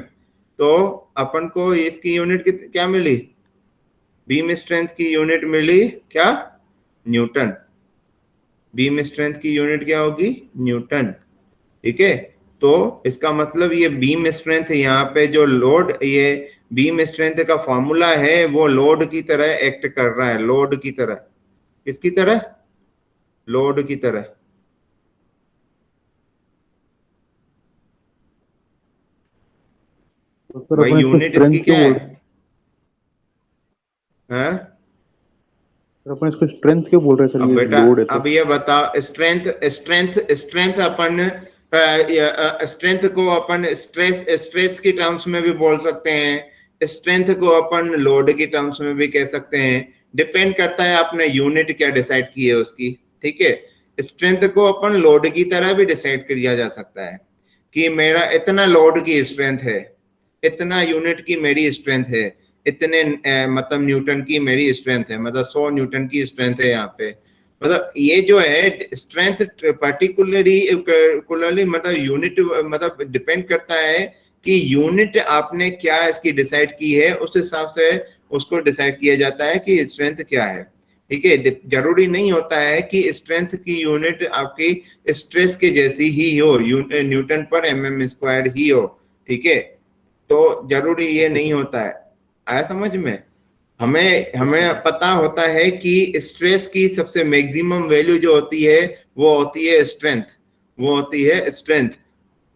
तो अपन को इसकी यूनिट क्या मिली, बीम स्ट्रेंथ की यूनिट मिली क्या, न्यूटन। बीम स्ट्रेंथ की यूनिट क्या होगी, न्यूटन। ठीक है, तो इसका मतलब ये बीम स्ट्रेंथ, यहाँ पे जो लोड, ये बीम स्ट्रेंथ का फॉर्मूला है वो लोड की तरह एक्ट कर रहा है, लोड की तरह। किसकी तरह, लोड की तरह। तो सर भाई अपन इसको यूनिट इसकी स्ट्रेंथ क्या क्यों है, बोल, हाँ? सर अपन इसको स्ट्रेंथ क्यों बोल रहे हैं सर, अब ये बेटा लोड है तो? अब ये बताओ, स्ट्रेंथ अपन स्ट्रेंथ को अपन स्ट्रेस की टर्म्स में भी बोल सकते हैं, स्ट्रेंथ को अपन लोड की टर्म्स में भी कह सकते हैं। डिपेंड करता है आपने यूनिट क्या डिसाइड की है उसकी। ठीक है, स्ट्रेंथ को अपन लोड की तरह भी डिसाइड किया जा सकता है कि मेरा इतना लोड की स्ट्रेंथ है, इतना यूनिट की मेरी स्ट्रेंथ है, इतने मतलब न्यूटन की मेरी स्ट्रेंथ है, मतलब 100 न्यूटन की स्ट्रेंथ है यहाँ पे। मतलब ये जो है स्ट्रेंथ पर्टिकुलरली मतलब यूनिट, मतलब डिपेंड करता है कि यूनिट आपने क्या इसकी डिसाइड की है, उस हिसाब से उसको डिसाइड किया जाता है कि स्ट्रेंथ क्या है। ठीक है। जरूरी नहीं होता है कि स्ट्रेंथ की यूनिट आपकी स्ट्रेस के जैसी ही हो, न्यूटन पर एमएम स्क्वायर ही हो, ठीक है। तो जरूरी ये नहीं होता है। आया समझ में? हमें हमें पता होता है कि स्ट्रेस की सबसे मैक्सिमम वैल्यू जो होती है वो होती है स्ट्रेंथ, वो होती है स्ट्रेंथ,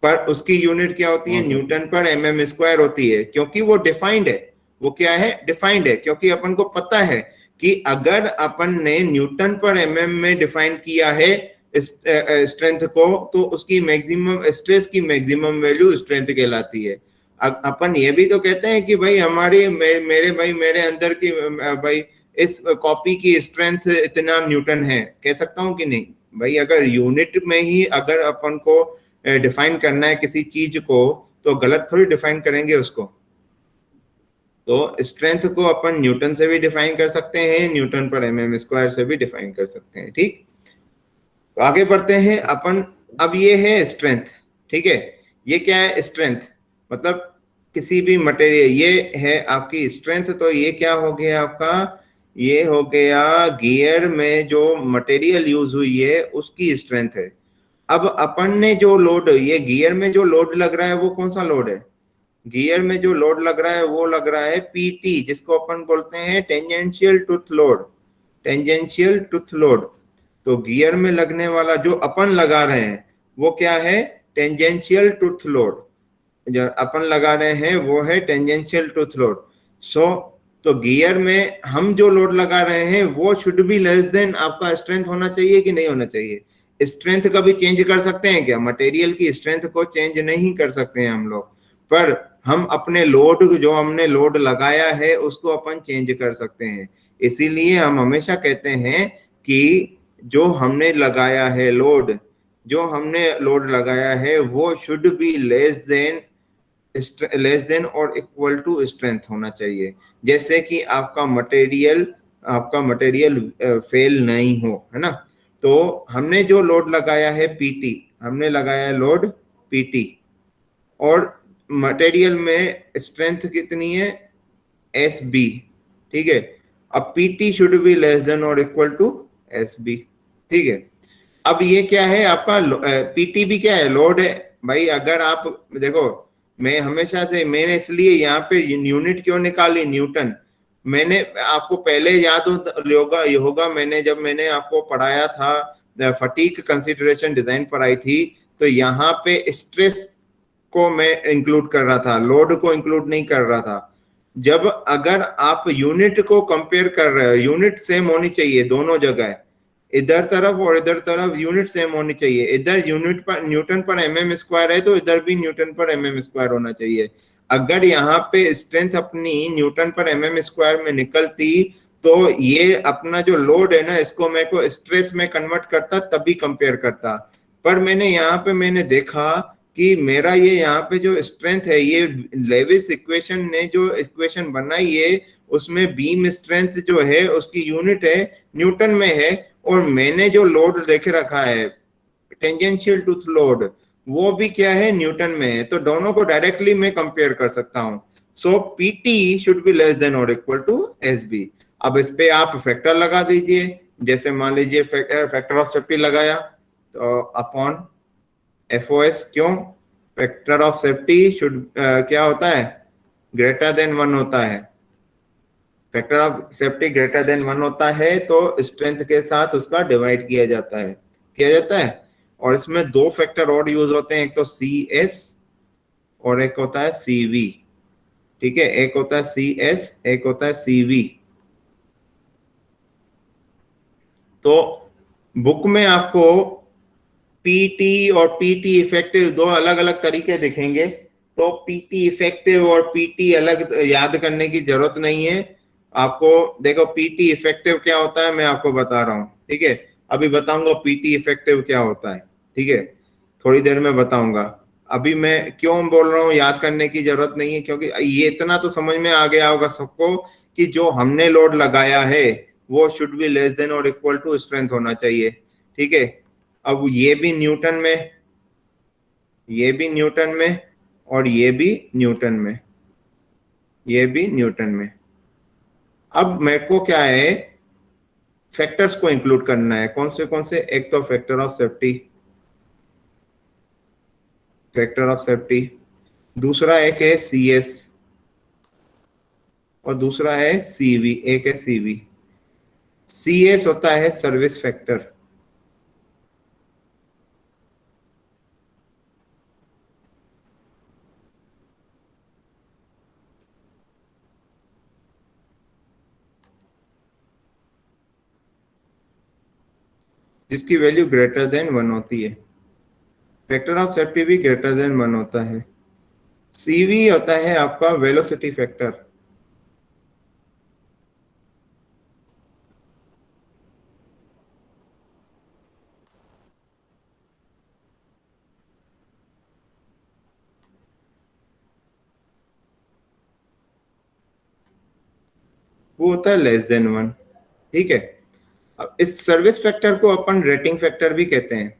पर उसकी यूनिट क्या होती है? न्यूटन पर एमएम स्क्वायर होती है, क्योंकि वो डिफाइंड है। वो क्या है? डिफाइंड है, क्योंकि अपन को पता है कि अगर अपन ने न्यूटन पर एमएम में डिफाइन किया है स्ट्रेंथ को, तो उसकी मैक्सिमम स्ट्रेस की मैक्सिमम वैल्यू स्ट्रेंथ कहलाती है। अपन ये भी तो कहते हैं कि भाई हमारी मेरे अंदर की भाई इस कॉपी की स्ट्रेंथ इतना न्यूटन है, कह सकता हूं कि नहीं? भाई अगर यूनिट में ही अगर अपन को डिफाइन करना है किसी चीज को, तो गलत थोड़ी डिफाइन करेंगे उसको। तो स्ट्रेंथ को अपन न्यूटन से भी डिफाइन कर सकते हैं, न्यूटन पर एमएम स्क्वायर से भी डिफाइन कर सकते हैं, ठीक। तो आगे बढ़ते हैं अपन। अब ये है स्ट्रेंथ, ठीक है। ये क्या है? स्ट्रेंथ मतलब किसी भी मटेरियल, ये है आपकी स्ट्रेंथ। तो ये क्या हो गया आपका? ये हो गया गियर में जो मटेरियल यूज हुई है उसकी स्ट्रेंथ है। अब अपन ने जो लोड, ये गियर में जो लोड लग रहा है वो कौन सा लोड है? गियर में जो लोड लग रहा है वो लग रहा है पीटी, जिसको अपन बोलते हैं tangential tooth load, tangential tooth load. तो गियर में लगने वाला जो अपन लगा रहे हैं वो क्या है? Tangential tooth load. जो अपन लगा रहे हैं वो है टेंजेंशियल टूथ लोड। तो गियर में हम जो लोड लगा रहे हैं वो शुड बी लेस देन आपका स्ट्रेंथ होना चाहिए कि नहीं होना चाहिए? स्ट्रेंथ कभी चेंज कर सकते हैं क्या? मटेरियल की स्ट्रेंथ को चेंज नहीं कर सकते हैं हम लोग, पर हम अपने लोड, जो हमने लोड लगाया है उसको अपन चेंज कर सकते हैं। इसीलिए हम हमेशा कहते हैं कि जो हमने लगाया है लोड, जो हमने लोड लगाया है वो शुड बी लेस देन और इक्वल टू स्ट्रेंथ होना चाहिए। जैसे कि आपका मटेरियल फेल नहीं हो, है ना। तो हमने जो लोड लगाया है पीटी, हमने लगाया है लोड पीटी, और मटेरियल में स्ट्रेंथ कितनी है? एस बी, ठीक है। अब PT should be less than और इक्वल टू एस बी, ठीक है। अब ये क्या है आपका? पीटी भी क्या है? लोड है। भाई अगर आप देखो, मैं हमेशा से, मैंने इसलिए यहाँ पे यूनिट क्यों निकाली? न्यूटन। मैंने आपको पहले याद होगा मैंने जब मैंने आपको पढ़ाया था फटीग कंसिडरेशन डिजाइन पढ़ाई थी, तो यहाँ पे स्ट्रेस को मैं इंक्लूड कर रहा था, लोड को इंक्लूड नहीं कर रहा था। जब अगर आप यूनिट को कंपेयर कर रहे हो, यूनिट सेम होनी चाहिए दोनों जगह, इधर तरफ और इधर तरफ यूनिट सेम होनी चाहिए। इधर यूनिट पर न्यूटन पर एमएम स्क्वायर है तो इधर भी न्यूटन पर एमएम स्क्वायर होना चाहिए। अगर यहाँ पे स्ट्रेंथ अपनी न्यूटन पर एमएम स्क्वायर में निकलती, तो ये अपना जो लोड है ना, इसको मैं को स्ट्रेस में कन्वर्ट करता, तभी कंपेयर करता। पर मैंने यहाँ पे मैंने देखा कि मेरा ये यहाँ पे जो स्ट्रेंथ है, ये लेविस इक्वेशन ने जो इक्वेशन बनाई है उसमें बीम स्ट्रेंथ जो है उसकी यूनिट है न्यूटन में है, और मैंने जो लोड देख रखा है टेंजेंशियल टूथ लोड, वो भी क्या है? न्यूटन में है। तो दोनों को डायरेक्टली मैं कंपेयर कर सकता हूं। So PT should be less than और इक्वल टू एस बी। अब इस पे आप फैक्टर लगा दीजिए। जैसे मान लीजिए फैक्टर ऑफ सेफ्टी लगाया तो अपॉन एफओएस। क्यों? फैक्टर ऑफ सेफ्टी शुड क्या होता है? ग्रेटर देन 1 होता है। Factor of safety greater than 1 होता है तो स्ट्रेंथ के साथ उसका डिवाइड किया जाता है। और इसमें दो फैक्टर और यूज होते हैं, एक तो सी एस और एक होता है सी वी, ठीक है। एक होता है सी एस, एक होता है सी वी। तो बुक में आपको पीटी और पीटी इफेक्टिव दो अलग अलग तरीके दिखेंगे। तो पीटी इफेक्टिव और पीटी अलग याद करने की जरूरत नहीं है आपको। देखो पीटी इफेक्टिव क्या होता है मैं आपको बता रहा हूँ, ठीक है। अभी बताऊंगा पीटी इफेक्टिव क्या होता है, ठीक है, थोड़ी देर में बताऊंगा। अभी मैं क्यों बोल रहा हूँ याद करने की जरूरत नहीं है, क्योंकि ये इतना तो समझ में आ गया होगा सबको कि जो हमने लोड लगाया है वो शुड बी लेस देन और इक्वल टू स्ट्रेंथ होना चाहिए, ठीक है। अब ये भी न्यूटन में, ये भी न्यूटन में, और ये भी न्यूटन में, ये भी न्यूटन में। अब मेरे को क्या है, फैक्टर्स को इंक्लूड करना है। कौन से? एक तो फैक्टर ऑफ सेफ्टी, दूसरा एक है CS और दूसरा है CV। एक है CV। CS होता है सर्विस फैक्टर। जिसकी वैल्यू ग्रेटर देन 1 होती है। फैक्टर ऑफ सेफ्टी भी ग्रेटर देन 1 होता है। CV होता है आपका वेलोसिटी फैक्टर। वो होता है लेस देन 1। ठीक है। अब इस सर्विस फैक्टर को अपन रेटिंग फैक्टर भी कहते हैं।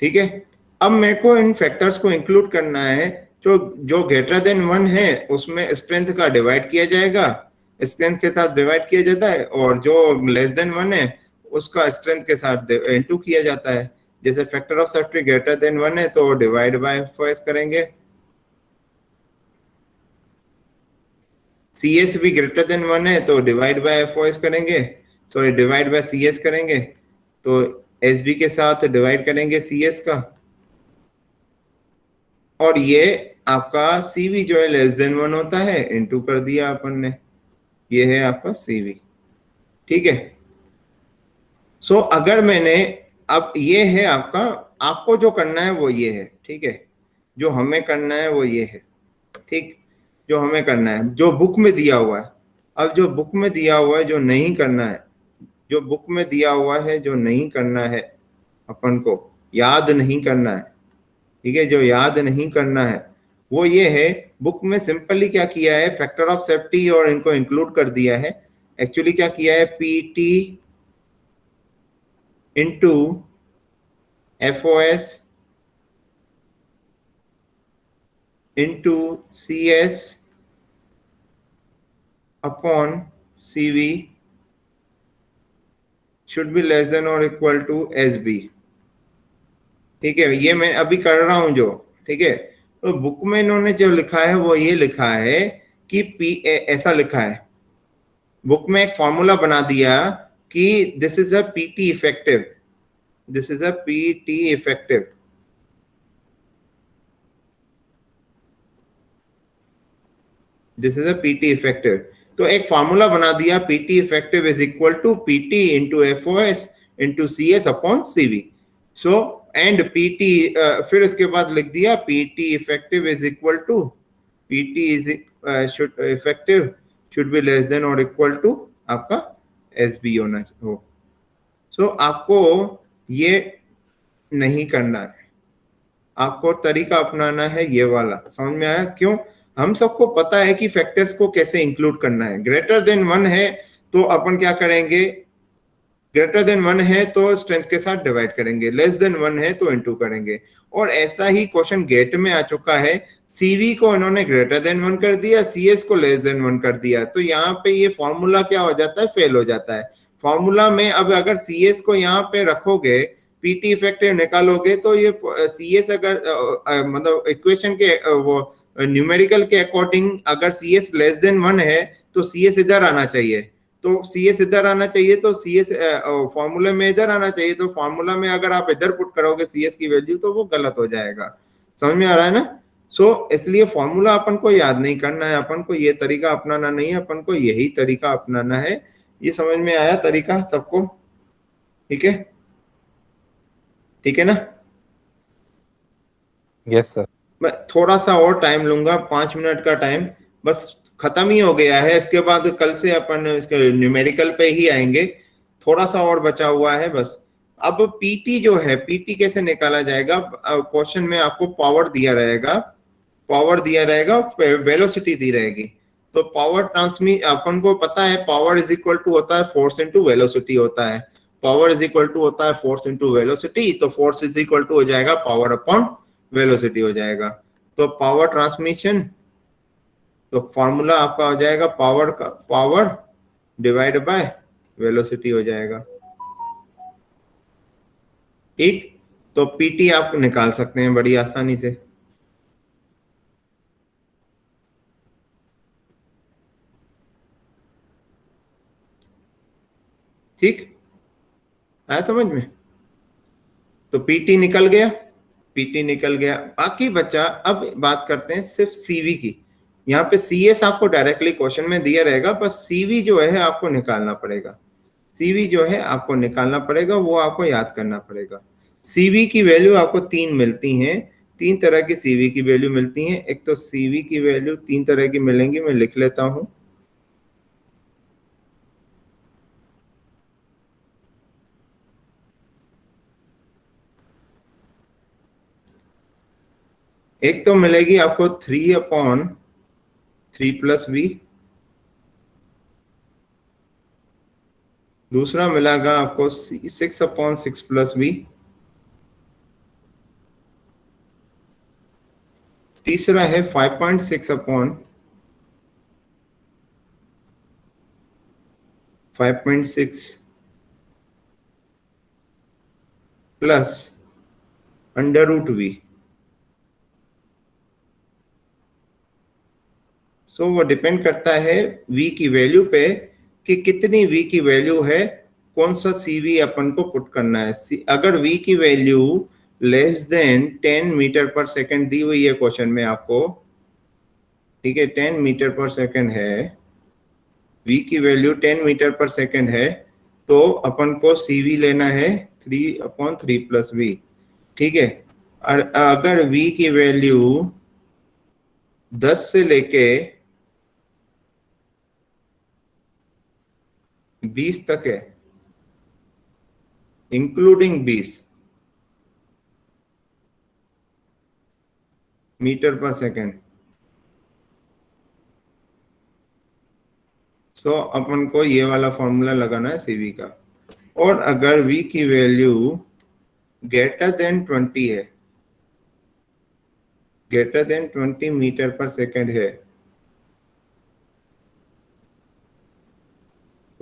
ठीक है। अब मेरे को इन फैक्टर्स को इंक्लूड करना है। जो ग्रेटर देन 1 है उसमें स्ट्रेंथ का डिवाइड किया जाएगा, स्ट्रेंथ के साथ डिवाइड किया जाता है, और जो लेस देन 1 है उसका स्ट्रेंथ के साथ इनटू किया जाता है। जैसे factor of safety greater than 1 है तो डिवाइड बाय FOS करेंगे। CS भी ग्रेटर देन 1 है तो डिवाइड बाय FOS करेंगे, सॉरी डिवाइड बाय CS करेंगे। तो SB के साथ डिवाइड करेंगे CS का, और ये आपका CV जो है लेस देन 1 होता है, इनटू कर दिया अपन ने। ये है आपका CV। ठीक है। सो अगर मैंने, अब ये है आपका, आपको जो करना है वो ये है। ठीक है। जो हमें करना है वो ये है। ठीक। जो हमें करना है जो बुक में दिया हुआ है। अब जो बुक में दिया हुआ है जो नहीं करना है, जो बुक में दिया हुआ है जो नहीं करना है, अपन को याद नहीं करना है। ठीक है। जो याद नहीं करना है वो ये है, बुक में सिंपली क्या किया है, फैक्टर ऑफ सेफ्टी और इनको इंक्लूड कर दिया है। एक्चुअली क्या किया है, PT into FOS into CS upon CV should be less than और इक्वल टू SB। ठीक है। ये मैं अभी कर रहा हूं जो, ठीक है। तो बुक में इन्होंने जो लिखा है वो ये लिखा है कि ऐसा लिखा है, बुक में एक फॉर्मूला बना दिया कि this is a PT effective, this is a PT effective. This is a PT effective. तो एक फॉर्मूला बना दिया, PT effective is equal to PT into FOS into CS upon CV। So and PT, फिर उसके बाद लिख दिया PT effective is equal to PT is effective should be less than और इक्वल टू आपका SB होना हो। सो आपको ये नहीं करना है, आपको तरीका अपनाना है ये वाला। समझ में आया? क्यों? हम सबको पता है कि फैक्टर्स को कैसे इंक्लूड करना है। ग्रेटर देन 1 है तो अपन क्या करेंगे, ग्रेटर देन 1 है तो स्ट्रेंथ के साथ डिवाइड करेंगे, लेस देन 1 है तो इनटू करेंगे। और ऐसा ही क्वेश्चन गेट में आ चुका है। CV को इन्होंने ग्रेटर देन 1 कर दिया, CS को लेस देन 1 कर दिया, तो यहाँ पे ये फॉर्मूला क्या हो जाता है, फेल हो जाता है। फॉर्मूला में अब अगर CS को यहाँ पे रखोगे, PT इफेक्टिव निकालोगे, तो ये CS अगर मतलब इक्वेशन के वो न्यूमेरिकल के अकॉर्डिंग अगर CS लेस देन 1 है तो CS इधर आना चाहिए, तो CS इधर आना चाहिए, तो CS फॉर्मूले में इधर आना चाहिए। तो फॉर्मूला में अगर आप इधर पुट करोगे CS की वैल्यू तो वो गलत हो जाएगा। समझ में आ रहा है ना? सो इसलिए फॉर्मूला अपन को याद नहीं करना है, अपन को ये तरीका अपनाना नहीं है, अपन को यही तरीका अपनाना है। ये समझ में आया तरीका सबको? ठीक है, ठीक है ना? Yes sir. मैं थोड़ा सा और टाइम लूंगा, 5 मिनट का टाइम, बस खत्म ही हो गया है। इसके बाद कल से अपन इसके न्यूमेरिकल पे ही आएंगे, थोड़ा सा और बचा हुआ है बस। अब PT जो है, PT कैसे निकाला जाएगा? क्वेश्चन में आपको पावर दिया रहेगा, वेलोसिटी दी रहेगी, तो पावर ट्रांसमिट अपन को पता है पावर इज इक्वल टू होता है फोर्स इनटू वेलोसिटी होता है, पावर इज इक्वल टू होता है फोर्स इनटू वेलोसिटी, तो फोर्स इज इक्वल टू हो जाएगा पावर अपॉन वेलोसिटी हो जाएगा। तो पावर ट्रांसमिशन, तो फॉर्मूला आपका हो जाएगा पावर डिवाइड बाय वेलोसिटी हो जाएगा। ठीक, तो पीटी आप निकाल सकते हैं बड़ी आसानी से। ठीक आया समझ में? तो पीटी निकल गया, पीटी निकल गया, बाकी बचा अब बात करते हैं सिर्फ सीवी की। यहाँ पे सीएस आपको डायरेक्टली क्वेश्चन में दिया रहेगा, बस सीवी जो है आपको निकालना पड़ेगा। सीवी जो है आपको निकालना पड़ेगा, वो आपको याद करना पड़ेगा। सीवी की वैल्यू आपको 3 मिलती हैं, 3 तरह की सीवी की वैल्यू मिलती हैं। एक तो सीवी की वैल्यू 3 तरह की मिलेंगी, मैं लिख लेता हूं। एक तो मिलेगी आपको 3/3+b, दूसरा मिलेगा आपको 6/6+b, तीसरा है 5.6 प्लस √v। सो वो डिपेंड करता है v की वैल्यू पे कि कितनी v की वैल्यू है, कौन सा cv अपन को पुट करना है। अगर v की वैल्यू लेस देन 10 मीटर पर सेकंड दी हुई है क्वेश्चन में आपको, ठीक है, 10 मीटर पर सेकंड है, v की वैल्यू 10 मीटर पर सेकंड है, तो अपन को cv लेना है 3/3+v। ठीक है, और अगर v की वैल्यू 10 से लेके 20 तक है, इंक्लूडिंग 20 मीटर पर सेकंड, तो अपन को ये वाला फॉर्मूला लगाना है सीवी का। और अगर v की वैल्यू ग्रेटर देन 20 है, ग्रेटर देन 20 मीटर पर सेकंड है,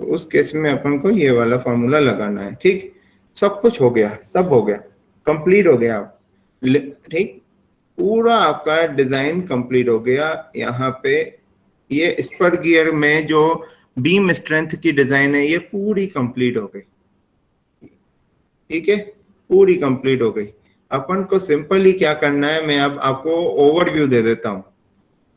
तो उस केस में अपन को ये वाला फॉर्मूला लगाना है। ठीक, सब कुछ हो गया, सब हो गया, कंप्लीट हो गया आप। ठीक, पूरा आपका डिजाइन कंप्लीट हो गया। यहाँ पे ये स्पर गियर में जो बीम स्ट्रेंथ की डिजाइन है ये पूरी कंप्लीट हो गई। ठीक है, पूरी कंप्लीट हो गई। अपन को सिंपली क्या करना है, मैं अब आपको ओवरव्यू दे देता हूँ,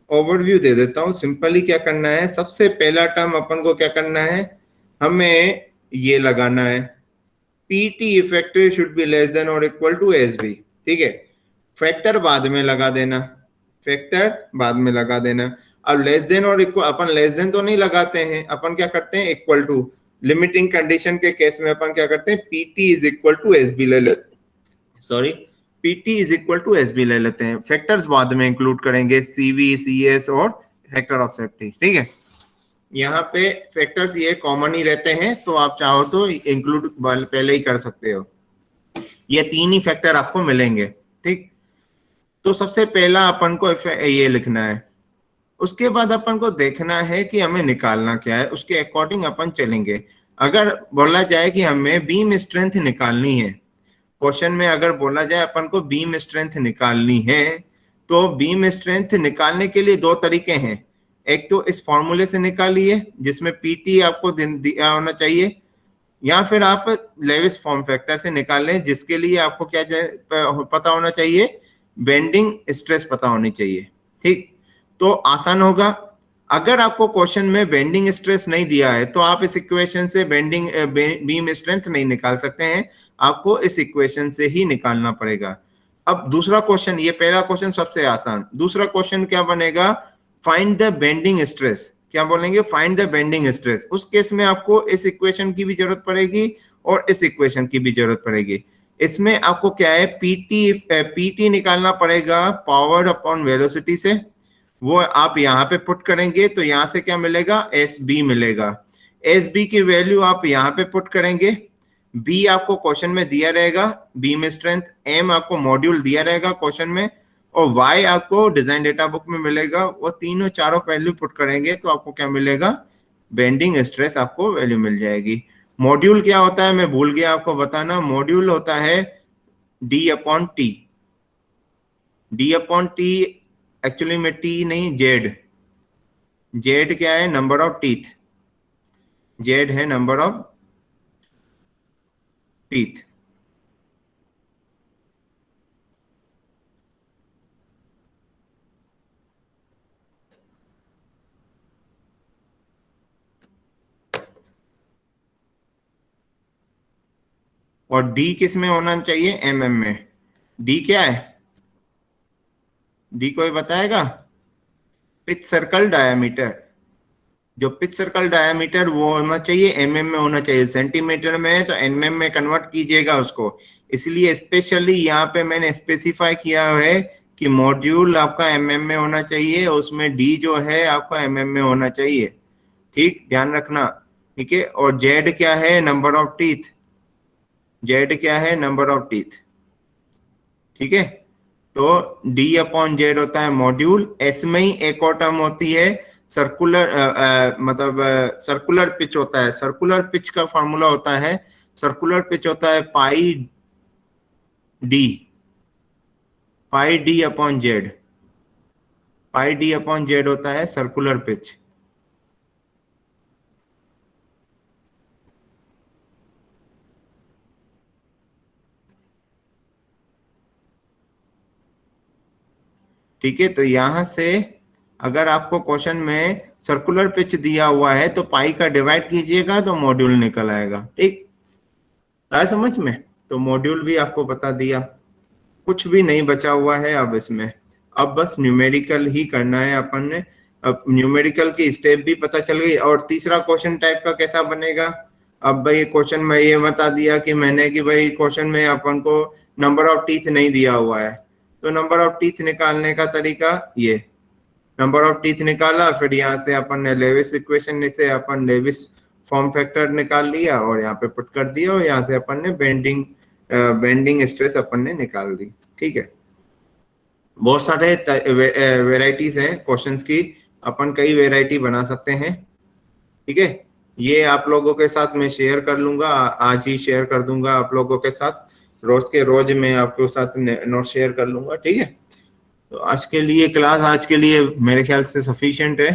ओवरव्यू दे देता हूँ। सिंपली क्या करना है, सबसे पहला टर्म अपन को क्या करना है, हमें ये लगाना है PT effective should be less than और इक्वल टू एसबी। ठीक है, फैक्टर बाद में लगा देना, फैक्टर बाद में लगा देना। अब लेस देन और इक्वल, अपन लेस देन तो नहीं लगाते हैं, अपन क्या करते हैं इक्वल टू। लिमिटिंग कंडीशन के केस में अपन क्या करते हैं, PT is equal to SB ले लेते, sorry PT is equal to SB ले लेते हैं। फैक्टर्स बाद में इंक्लूड करेंगे, सीवी, सीएस और फैक्टर ऑफ सेफ्टी। ठीक है, यहाँ पे फैक्टर्स ये कॉमन ही रहते हैं, तो आप चाहो तो इंक्लूड पहले ही कर सकते हो। ये 3 ही फैक्टर आपको मिलेंगे। ठीक, तो सबसे पहला अपन को ये लिखना है, उसके बाद अपन को देखना है कि हमें निकालना क्या है, उसके अकॉर्डिंग अपन चलेंगे। अगर बोला जाए कि हमें बीम स्ट्रेंथ निकालनी है, क्वेश्चन में अगर बोला जाए अपन को बीम स्ट्रेंथ निकालनी है, तो बीम स्ट्रेंथ निकालने के लिए 2 तरीके हैं। एक तो इस फॉर्मूले से निकालिए जिसमें पीटी आपको दिया होना चाहिए, या फिर आप लेविस फॉर्म फैक्टर से निकाल लें जिसके लिए आपको क्या पता होना चाहिए, बेंडिंग स्ट्रेस पता होनी चाहिए। ठीक, तो आसान होगा। अगर आपको क्वेश्चन में बेंडिंग स्ट्रेस नहीं दिया है तो आप इस इक्वेशन से बीम स्ट्रेंथ नहीं निकाल सकते हैं, आपको इस इक्वेशन से ही निकालना पड़ेगा। अब दूसरा क्वेश्चन, ये पहला क्वेश्चन सबसे आसान, दूसरा क्वेश्चन क्या बनेगा, फाइंड द बेंडिंग स्ट्रेस। क्या बोलेंगे, फाइंड द बेंडिंग स्ट्रेस। उस केस में आपको इस इक्वेशन की भी जरूरत पड़ेगी और इस इक्वेशन की भी जरूरत पड़ेगी। इसमें आपको क्या है, पीटी निकालना पड़ेगा पावर अपॉन वेलोसिटी से, वो आप यहाँ पे पुट करेंगे तो यहाँ से क्या मिलेगा, एस बी मिलेगा। एस बी की वैल्यू आप यहाँ पे पुट करेंगे, बी आपको क्वेश्चन में दिया रहेगा, बी में स्ट्रेंथ, एम आपको मॉड्यूल दिया रहेगा क्वेश्चन में, और वाई आपको डिजाइन डेटा बुक में मिलेगा। वो तीनों चारों वैल्यू पुट करेंगे तो आपको क्या मिलेगा, बेंडिंग स्ट्रेस आपको वैल्यू मिल जाएगी। मॉड्यूल क्या होता है मैं भूल गया आपको बताना, मॉड्यूल होता है D upon T. D upon T actually में टी नहीं, जेड। जेड क्या है, नंबर ऑफ टीथ। जेड है नंबर ऑफ टीथ। और डी किस में होना चाहिए, एमएम में। डी क्या है, डी कोई बताएगा, पिच सर्कल डायमीटर। जो पिच सर्कल डायमीटर वो होना चाहिए एमएम में होना चाहिए, सेंटीमीटर में है तो एमएम में कन्वर्ट कीजिएगा उसको। इसलिए स्पेशली यहाँ पे मैंने स्पेसिफाई किया है कि मॉड्यूल आपका एमएम में होना चाहिए, उसमें डी जो है आपका एमएम में होना चाहिए। ठीक, ध्यान रखना। ठीक है, और जेड क्या है, नंबर ऑफ टीथ। जेड क्या है, नंबर ऑफ टीथ। ठीक है, तो डी अपॉन जेड होता है मॉड्यूल। एस में ही एक और टर्म होती है सर्कुलर, मतलब सर्कुलर पिच होता है। सर्कुलर पिच का फॉर्मूला होता है, सर्कुलर पिच होता है पाई डी, पाई डी अपॉन जेड। पाई डी अपॉन जेड होता है सर्कुलर पिच। ठीक है, तो यहां से अगर आपको क्वेश्चन में सर्कुलर पिच दिया हुआ है तो पाई का डिवाइड कीजिएगा तो मॉड्यूल निकल आएगा। ठीक, आया समझ में। तो मॉड्यूल भी आपको बता दिया, कुछ भी नहीं बचा हुआ है अब इसमें। अब बस न्यूमेरिकल ही करना है अपन ने। अब न्यूमेरिकल की स्टेप भी पता चल गई। और तीसरा क्वेश्चन टाइप का कैसा बनेगा, अब भाई क्वेश्चन में ये बता दिया कि मैंने कि भाई क्वेश्चन में अपन को नंबर ऑफ टीथ नहीं दिया हुआ है, तो नंबर ऑफ टीथ निकालने का तरीका ये, नंबर ऑफ टीथ निकाला, फिर यहाँ से अपन ने लेविस इक्वेशन से अपन लेविस फॉर्म फैक्टर निकाल लिया और यहाँ पे पुट कर दिया, और यहाँ से अपन ने बेंडिंग स्ट्रेस अपन ने निकाल दी। ठीक है, बहुत सारे वेराइटीज हैं क्वेश्चंस की, अपन कई वेराइटी बना सकते हैं। ठीक है, ये आप लोगों के साथ मैं शेयर कर लूंगा, आज ही शेयर कर दूंगा आप लोगों के साथ, रोज के रोज मैं आपके साथ नोट शेयर कर लूंगा। ठीक है, तो आज के लिए क्लास, आज के लिए मेरे ख्याल से सफिशिएंट है।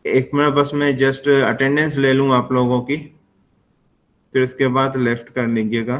एक मिनट बस मैं जस्ट अटेंडेंस ले लूं आप लोगों की, फिर इसके बाद लेफ्ट कर लीजिएगा।